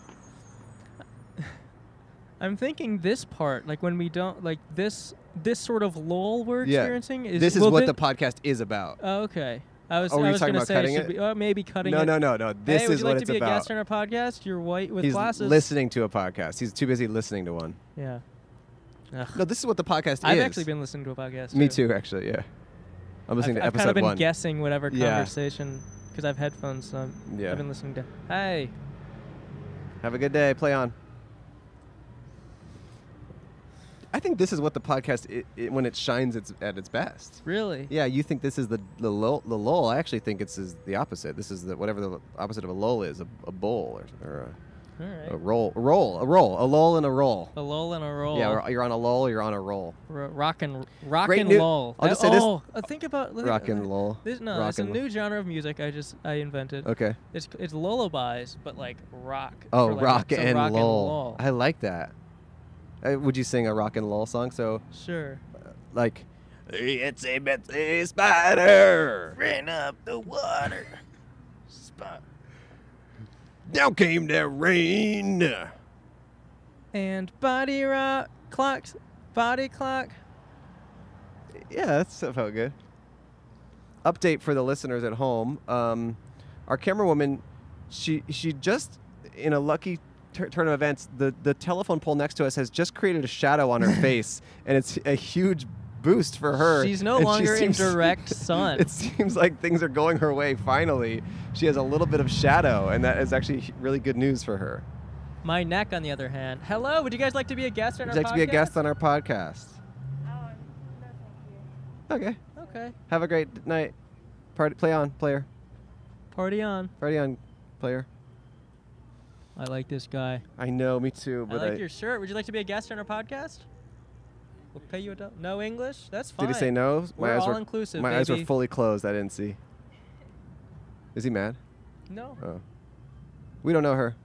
I'm thinking this part, like when we don't, like this sort of lull we're Yeah. experiencing is. This is well, what the podcast is about. Oh, okay. I was. Oh, were I you was talking gonna about say cutting should it? be, maybe cutting No, it. no, no, no. This Hey, would is you what like it's to be about. a guest on our podcast? You're white with He's glasses. listening to a podcast. He's too busy listening to one. Yeah. Ugh. No, this is what the podcast is. I've actually been listening to a podcast. Me too, actually. Yeah. I'm listening to I've episode kind of been 1. guessing whatever Yeah. conversation because I've headphones. So Yeah. I've been listening to. Hey. Have a good day. Play on. I think this is what the podcast when it shines at its best. Really? Yeah, you think this is the lull. I actually think it's the opposite. This is whatever the opposite of a lull is, a bowl or All right. a roll, a lull and a roll. A lull and a roll. Yeah, you're on a lull, you're on a roll. Rock and Great new- lull. I'll just say this- Think about Rock and lull. This, no, Rock it's a and new genre of music I invented. Okay. It's lullabies, but like rock. Oh, for like rock, so and, rock lull. I like that. Would you sing a rock and lull song? So, Sure. like, it's a Betsy spider ran up the water. Down came the rain. And body rock clocks, body clock. Yeah, that's felt good. Update for the listeners at home. Our camera woman, she just, in a lucky turn of events, the telephone pole next to us has just created a shadow on her face, and it's a huge boost for her. She's no and longer in direct sun. It seems like things are going her way finally. She has a little bit of shadow, and that is actually really good news for her. My neck, on the other hand. Hello, would you guys like to be a guest on our podcast? Would you like to be a guest on our podcast? Oh, no, thank you. Okay. Okay. Have a great night. Play on, player. Party on. Party on, player. I like this guy. I know, me too. I But like your shirt. Would you like to be a guest on our podcast? We'll pay you no English? That's fine. Did he say no? We're all-inclusive, My eyes were baby. fully closed. I didn't see. Is he mad? No. Oh. We don't know her.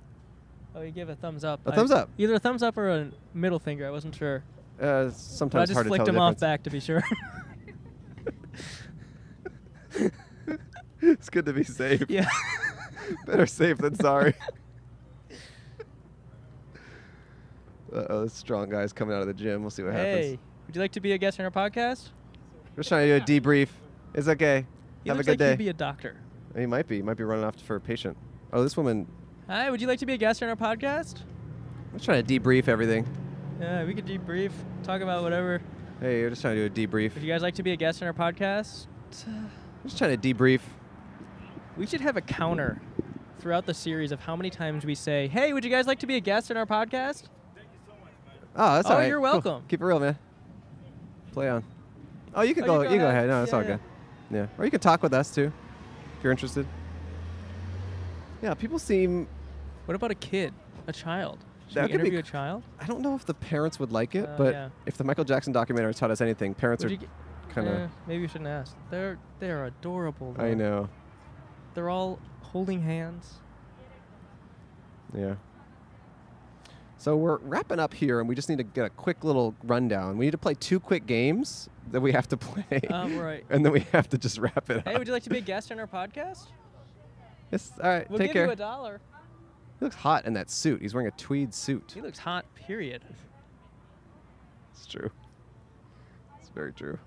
Oh, you gave a thumbs up. A thumbs up. Either a thumbs up or a middle finger. I wasn't sure. Sometimes But I just hard to flicked tell him the off difference. back to be sure. It's good to be safe. Yeah. Better safe than sorry. Uh-oh, this strong guy's coming out of the gym. We'll see what happens. Hey, would you like to be a guest on our podcast? We're just trying to do a debrief. It's okay. He Have a looks good like day. he'd be a doctor. He might be. He might be running off for a patient. Oh, this woman. Hi, would you like to be a guest on our podcast? I'm trying to debrief everything. Yeah, we could debrief, talk about whatever. Hey, we're just trying to do a debrief. Would you guys like to be a guest on our podcast? We're just trying to debrief. We should have a counter throughout the series of how many times we say, hey, would you guys like to be a guest on our podcast? Oh, that's Oh, all right. you're Cool. welcome. Keep it real, man. Play on. Oh, you can Oh, go. you You go go ahead. ahead. No, it's Yeah, all yeah. good. Yeah. Or you can talk with us too, if you're interested. Yeah, people seem. What about a kid, a child? Should That we could be interview a child? I don't know if the parents would like it, Oh, but yeah. if the Michael Jackson documentary taught us anything, parents Would are you g- kind of. maybe we shouldn't ask. They're adorable. Though. I know. They're all holding hands. Yeah. So we're wrapping up here, and we just need to get a quick little rundown. We need to play 2 quick games that we have to play. Right. And then we have to just wrap it up. Hey, would you like to be a guest on our podcast? Yes. All right. We'll take give care. you $1. He looks hot in that suit. He's wearing a tweed suit. He looks hot, period. It's true. It's very true.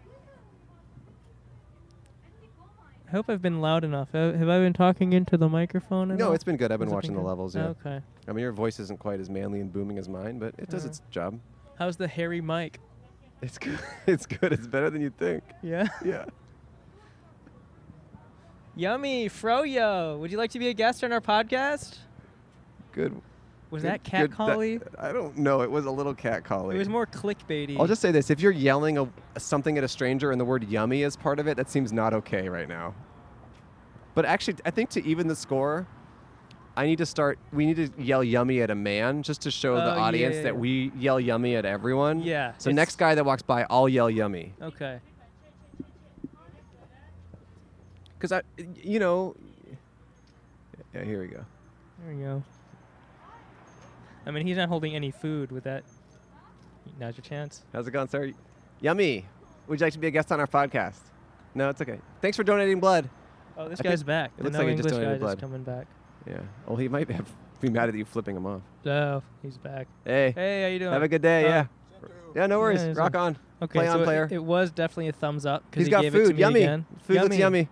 I hope I've been loud enough. Have I been talking into the microphone? No, it's been good. I've been Has it watching the good? levels. Yeah. Okay. I mean, your voice isn't quite as manly and booming as mine, but it does its job. How's the hairy mic? It's good. It's good. It's better than you'd think. Yeah. Yeah. Yummy, Froyo. Would you like to be a guest on our podcast? Good. Was good- that cat good- collie? I don't know. It was a little cat collie. It was more clickbaity. I'll just say this: if you're yelling something at a stranger and the word "yummy" is part of it, that seems not okay right now. But actually, I think to even the score, we need to yell "yummy" at a man just to show the Oh, yeah, audience yeah, that yeah. we yell "yummy" at everyone. Yeah, So it's- next guy that walks by, I'll yell "yummy." Okay. Because yeah, here we go. There we go. I mean, he's not holding any food with that. Now's your chance. How's it going, sir? Yummy. Would you like to be a guest on our podcast? No, it's okay. Thanks for donating blood. Oh, this I guy's think back. it The looks no like he just English guy donated is blood. coming back. Yeah. Well, he might be mad at you flipping him off. Oh, he's back. Hey. Hey, how you doing? Have a good day. Oh. Yeah. Yeah, no worries. Yeah, it's Rock on. Okay, Play on, so player. It was definitely a thumbs up because He's he got gave it to food. me Yummy. again. Food looks yummy.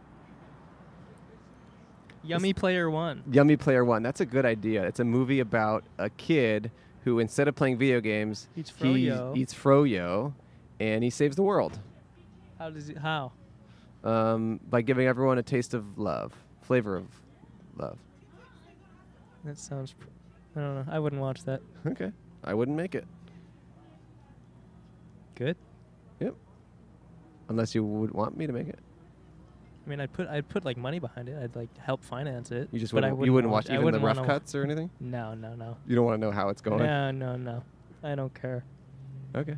Yummy player 1. Yummy Player 1. That's a good idea. It's a movie about a kid who, instead of playing video games, Eats he froyo. eats froyo, and he saves the world How? by giving everyone a taste of love, flavor of love. That sounds. I don't know. I wouldn't watch that. Okay. I wouldn't make it. Good. Yep. Unless you would want me to make it. I mean, I'd put like money behind it. I'd like help finance it. You just but wouldn't, you wouldn't watch I even the wouldn't rough wanna- cuts or anything? No. You don't want to know how it's going? No. I don't care. Okay.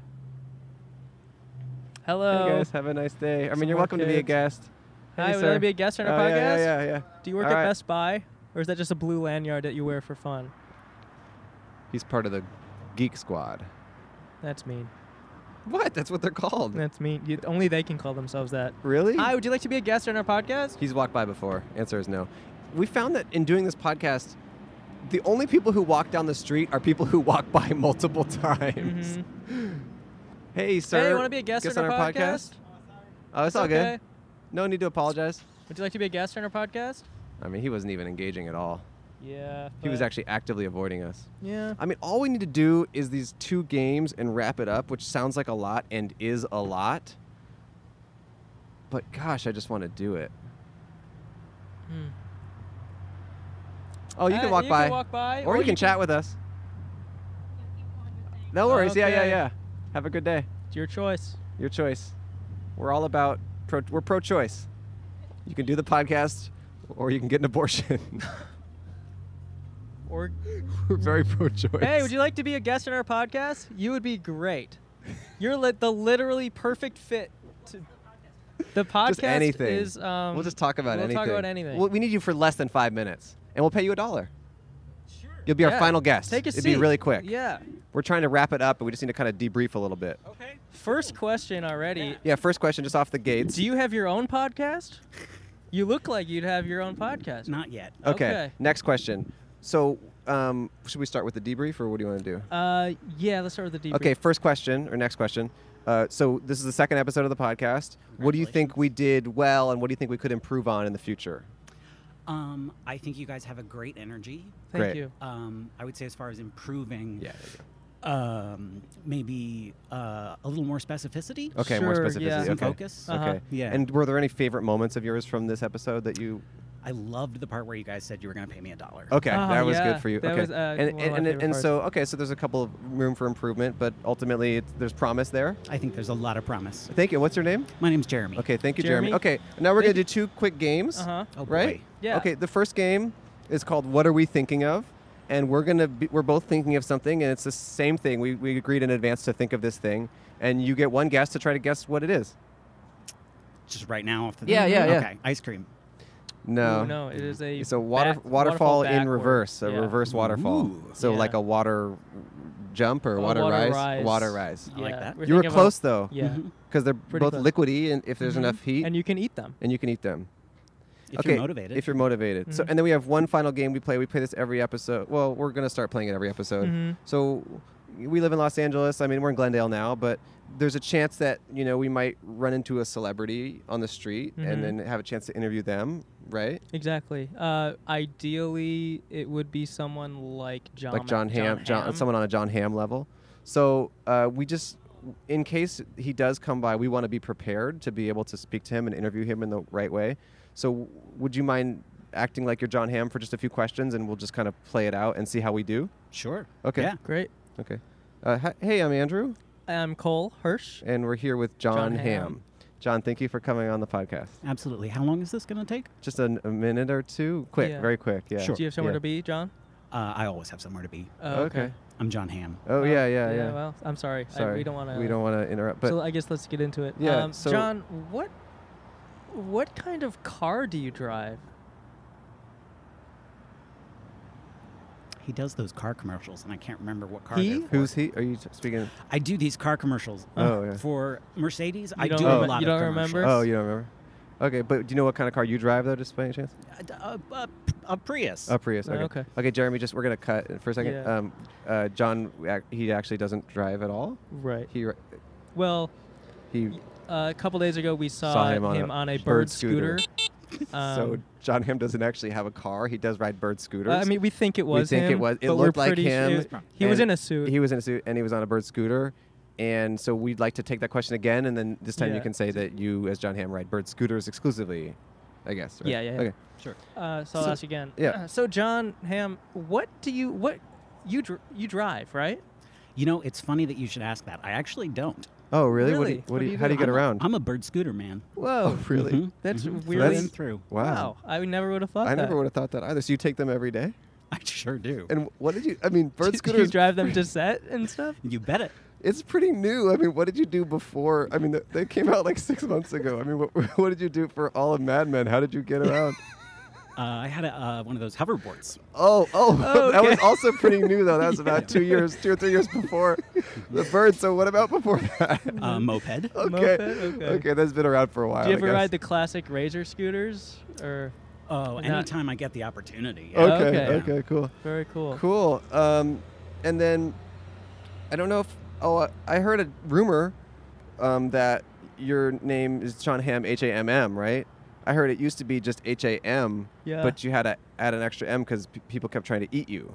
Hello. Hey guys, have a nice day. I Some mean, you're more welcome to be a kids. guest. Hi, Hey, would sir. I be a guest on our Oh, podcast? Yeah. Do you work All at right. Best Buy, or is that just a blue lanyard that you wear for fun? He's part of the Geek Squad. That's mean. What? That's what they're called. That's mean. Only they can call themselves that. Really? Hi, would you like to be a guest on our podcast? He's walked by before. Answer is no. We found that in doing this podcast, the only people who walk down the street are people who walk by multiple times. Hey, sir. Hey, you want to be a guest on our podcast? Oh, it's all okay. good. No need to apologize. Would you like to be a guest on our podcast? I mean, he wasn't even engaging at all. Yeah. He was actually actively avoiding us. Yeah. I mean, all we need to do is these 2 games and wrap it up, which sounds like a lot and is a lot. But gosh, I just want to do it. Oh, you can walk by. Can walk by. Or you can chat with us. No worries. Okay. Yeah. Have a good day. It's your choice. Your choice. We're all about, we're pro-choice. You can do the podcast or you can get an abortion. Or We're very pro-choice. hey, would you like to be a guest on our podcast? You would be great. You're the literally perfect fit. The podcast Just anything. is. We'll just talk about anything. We'll talk about anything. We need you for less than 5 minutes, and we'll pay you $1. Sure. You'll be our Yeah. final guest. Take a It'd seat. be really quick. Yeah. We're trying to wrap it up, but we just need to kind of debrief a little bit. Okay. First question already. Yeah, first question just off the gates. Do you have your own podcast? You look like you'd have your own podcast. Not yet. Okay. Next question. So, should we start with the debrief, or what do you want to do? Yeah, let's start with the debrief. Okay, first question, or next question. So this is the 2nd episode of the podcast. What do you think we did well, and what do you think we could improve on in the future? I think you guys have a great energy. Thank Great. you. I would say as far as improving, Yeah. There you go. maybe a little more specificity. Okay, more Sure, specificity. yeah. Some Okay. focus. Uh-huh. Okay. Yeah. And were there any favorite moments of yours from this episode that you? I loved the part where you guys said you were going to pay me $1. Okay, Oh, that was yeah. good for you. That okay. was, one of my and favorite so okay, so there's a couple of room for improvement, but ultimately there's promise there. I think there's a lot of promise. Thank you. What's your name? My name's Jeremy. Okay, thank you, Jeremy. Jeremy. Okay, now we're gonna do 2 quick games. Uh-huh. Oh, boy. Right? Yeah. Okay, the first game is called What Are We Thinking Of? And we're both thinking of something, and it's the same thing. We agreed in advance to think of this thing, and you get one guess to try to guess what it is. Just right now off the Yeah. Okay. Ice cream. No. Ooh, no, it is a It's a waterfall waterfall in backward. reverse, a Yeah. reverse waterfall. Ooh. So Yeah. like a water jump or A water water rise? rise. Water rise. I like Yeah, that. we're You were thinking of close though, Yeah. Mhm. because they're Pretty both close. liquidy, and if there's Mhm. enough heat, And you can eat them. and you can eat them. If Okay, you're motivated. If you're motivated. So, Mhm. and then we have one final game we play. We play this every episode. Well, we're gonna start playing it every episode. Mhm. So, we live in Los Angeles. I mean, we're in Glendale now, but there's a chance that we might run into a celebrity on the street Mhm. and then have a chance to interview them, right? Exactly. Ideally, it would be someone like John. Like John Hamm, someone on a John Hamm level. So we just, in case he does come by, we want to be prepared to be able to speak to him and interview him in the right way. So would you mind acting like you're John Hamm for just a few questions, and we'll just kind of play it out and see how we do? Sure. Okay. Yeah. Great. Okay. Hey, I'm Andrew, I'm Cole Hirsch. and we're here with John John Hamm. Hamm. John, thank you for coming on the podcast. Absolutely. How long is this going to take? Just a minute or two? Quick, Yeah. very quick, yeah. Sure. Do you have somewhere Yeah. to be, John? I always have somewhere to be. Oh, Okay. I'm John Hamm. Oh, yeah. Well, I'm sorry. Sorry. We don't want to. We don't want to interrupt, but So I guess let's get into it. Yeah, so- John, what kind of car do you drive? He does those car commercials, and I can't remember what car He? they're for. who's he? Are you speaking? I do these car commercials Oh, yeah. for Mercedes. You I don't do remem- a lot you of don't remember? commercials. Oh, you don't remember? Okay, but do you know what kind of car you drive, though, just by any chance? A Prius. A Prius. Oh, Okay. okay. Okay, Jeremy, we're gonna cut for a second. Yeah. John, he actually doesn't drive at all. Right. He Well, he. a couple days ago we saw, Saw him him on on a a bird bird scooter. scooter. So John Hamm doesn't actually have a car. He does ride bird scooters. I mean, we think it was think him. it was- it but we're looked like pretty him, he was and in a suit. He was in a suit and he was on a bird scooter. And so we'd like to take that question again, and then this time you Yeah. can say that you, as John Hamm, ride bird scooters exclusively, I guess. Right? Yeah. Okay. Sure. So I'll So- ask you again. yeah. So John Hamm, what you drive, right? You know, it's funny that you should ask that. I actually don't. Oh, really? Really? What do you, how do you get I'm around? I'm a bird scooter man. Whoa. really? Mhm. That's Mhm. weird. Through and through. Wow. I never would have thought I that. never would have thought that either. So you take them every day? I sure do. And what did you? I mean, bird Do you scooters. drive them to set and stuff? You bet it. It's pretty new. I mean, what did you do before? I mean, they came out like 6 months ago. I mean, what did you do for all of Mad Men? How did you get around? I had one of those hoverboards. Oh, that was okay. also pretty new though. That was about 2 or 3 years before the bird. So what about before that? Moped. Okay. Moped? Okay. Okay, that's been around for a while. Do you I ever guess. ride the classic Razor scooters? Or Oh, Is that- anytime I get the opportunity. Okay. Okay. Okay. Cool. Very cool. Cool. And then I don't know if I heard a rumor that your name is Sean Hamm, Hamm, right? I heard it used to be just Ham, Yeah. but you had to add an extra M because people kept trying to eat you.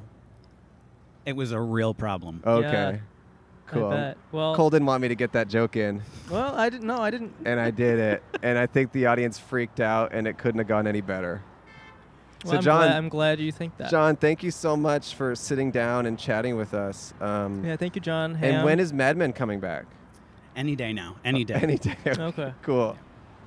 It was a real problem. Okay. Cool. I bet. Well, Cole didn't want me to get that joke in, well, I didn't. No, I didn't. and I did it. And I think the audience freaked out, and it couldn't have gone any better. Well, So, I'm John, glad, I'm glad you think that. John, thank you so much for sitting down and chatting with us. Yeah, thank you, John. And Hamm. when is Mad Men coming back? Any day now. Any day. Any day. Okay. Cool.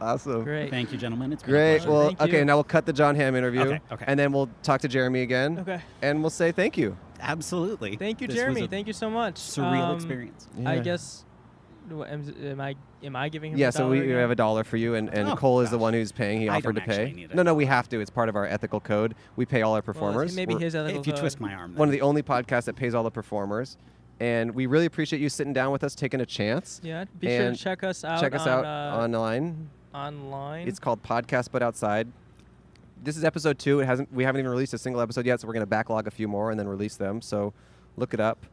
Awesome. Great. Thank you, gentlemen. It's been a Great. pleasure. Well, Thank okay, you. now we'll cut the John Hamm interview. Okay. And then we'll talk to Jeremy again. Okay. And we'll say thank you. Absolutely. Thank you, This was Jeremy. a Thank you so much. surreal experience. I Yeah. guess. Am I giving him? Yeah, a so we dollar again? have $1 for you, and Oh, Cole is the gosh. one who's paying. He I offered to don't pay. actually need it. No, we have to. It's part of our ethical code. We pay all our Well, performers. maybe We're his ethical If you code. twist my arm. one of then. the only podcasts that pays all the performers. And we really appreciate you sitting down with us, taking a chance. Yeah. Be sure And to check us out. Check us on, out online. online. It's called PodcastButOutside. This is episode 2. We haven't even released a single episode yet, so we're going to backlog a few more and then release them. So look it up.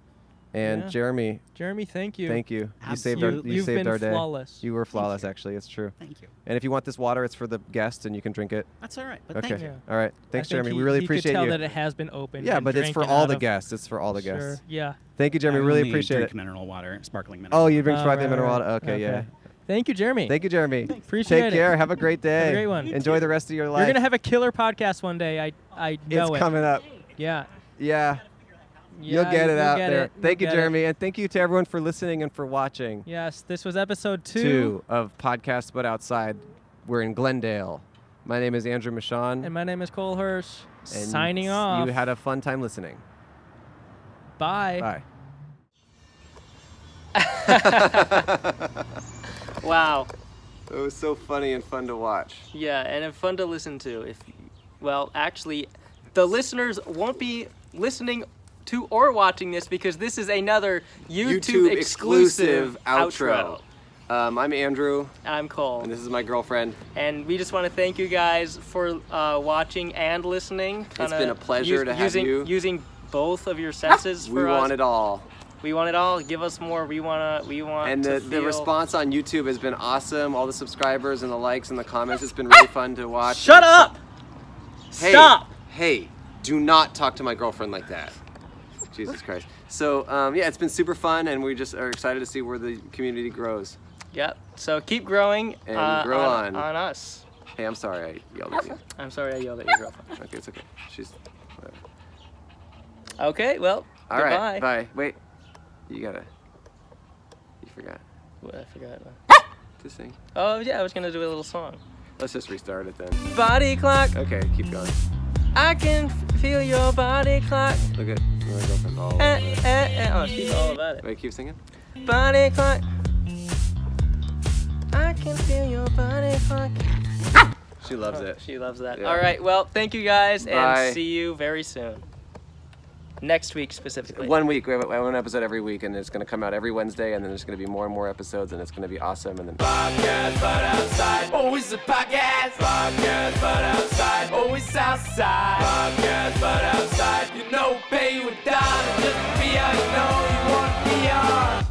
And Yeah. Jeremy, Jeremy, thank you. thank you. Absolutely. You've saved been our day. flawless. You were flawless, actually. It's true. Thank you. And if you want this water, it's for the guests, and you can drink it. That's all right. But Okay. thank you. All right. I Thanks, think Jeremy. We really he appreciate could tell you. that it has been opened. Yeah, and but it's for drinking all out the of- guests. It's for all the Sure. guests. Yeah. Thank you, Jeremy. I Really only appreciate drink it. mineral water, sparkling mineral Oh, water. you drink Oh, sparkling right, mineral right, water? right. Okay, yeah. Thank you, Jeremy. Thank you, Jeremy. Appreciate Take it. care. Have a great day. Have a great one. Enjoy the rest of your life. You're gonna have a killer podcast one day. I know It's it. coming up. Yeah. Yeah. You'll Yeah, get it you'll out get there. it. Thank you, You'll get it. Jeremy. And thank you to everyone for listening and for watching. Yes, this was episode 2. 2 of Podcast But Outside. We're in Glendale. My name is Andrew Michon. And my name is Cole Hirsch. and Signing off. You had a fun time listening. Bye. Bye. Wow. It was so funny and fun to watch. Yeah, and fun to listen to. Well, actually, the listeners won't be listening to or watching this because this is another YouTube exclusive outro. I'm Andrew, I'm Cole. and this is my girlfriend. And we just want to thank you guys for watching and listening. It's been a pleasure to have you. Using both of your senses We for us. want it all. We want it all. Give us more. We want And to the feel- response on YouTube has been awesome. All the subscribers and the likes and the comments. It's been really fun to watch. Shut up! Hey, Stop! Hey, do not talk to my girlfriend like that. Jesus Christ. So, yeah, it's been super fun, and we just are excited to see where the community grows. Yep. So keep growing. And grow on. On us. Hey, I'm sorry I yelled at you. I'm sorry I yelled at your girlfriend. Okay, it's okay. She's... whatever. Okay, well, All goodbye. right, bye. Wait. You gotta... You forgot What, I forgot. to sing. Oh, yeah, I was going to do a little song. Let's just restart it then. Body clock, Okay, keep going. I can feel your body clock. Look at my girlfriend all over it. Oh, she's all about it. Wait, keep singing. Body clock, I can feel your body clock. She loves it. She loves that. Yeah. All right, well, thank you guys, Bye. and see you very soon. Next week specifically. 1 week. We have one episode every week, and it's going to come out every Wednesday, and then there's going to be more and more episodes, and it's going to be awesome. And then Podcast but outside, always a podcast. Podcast but outside, always outside. Podcast but outside, you know, pay with dollars just to be how you know you want to be on.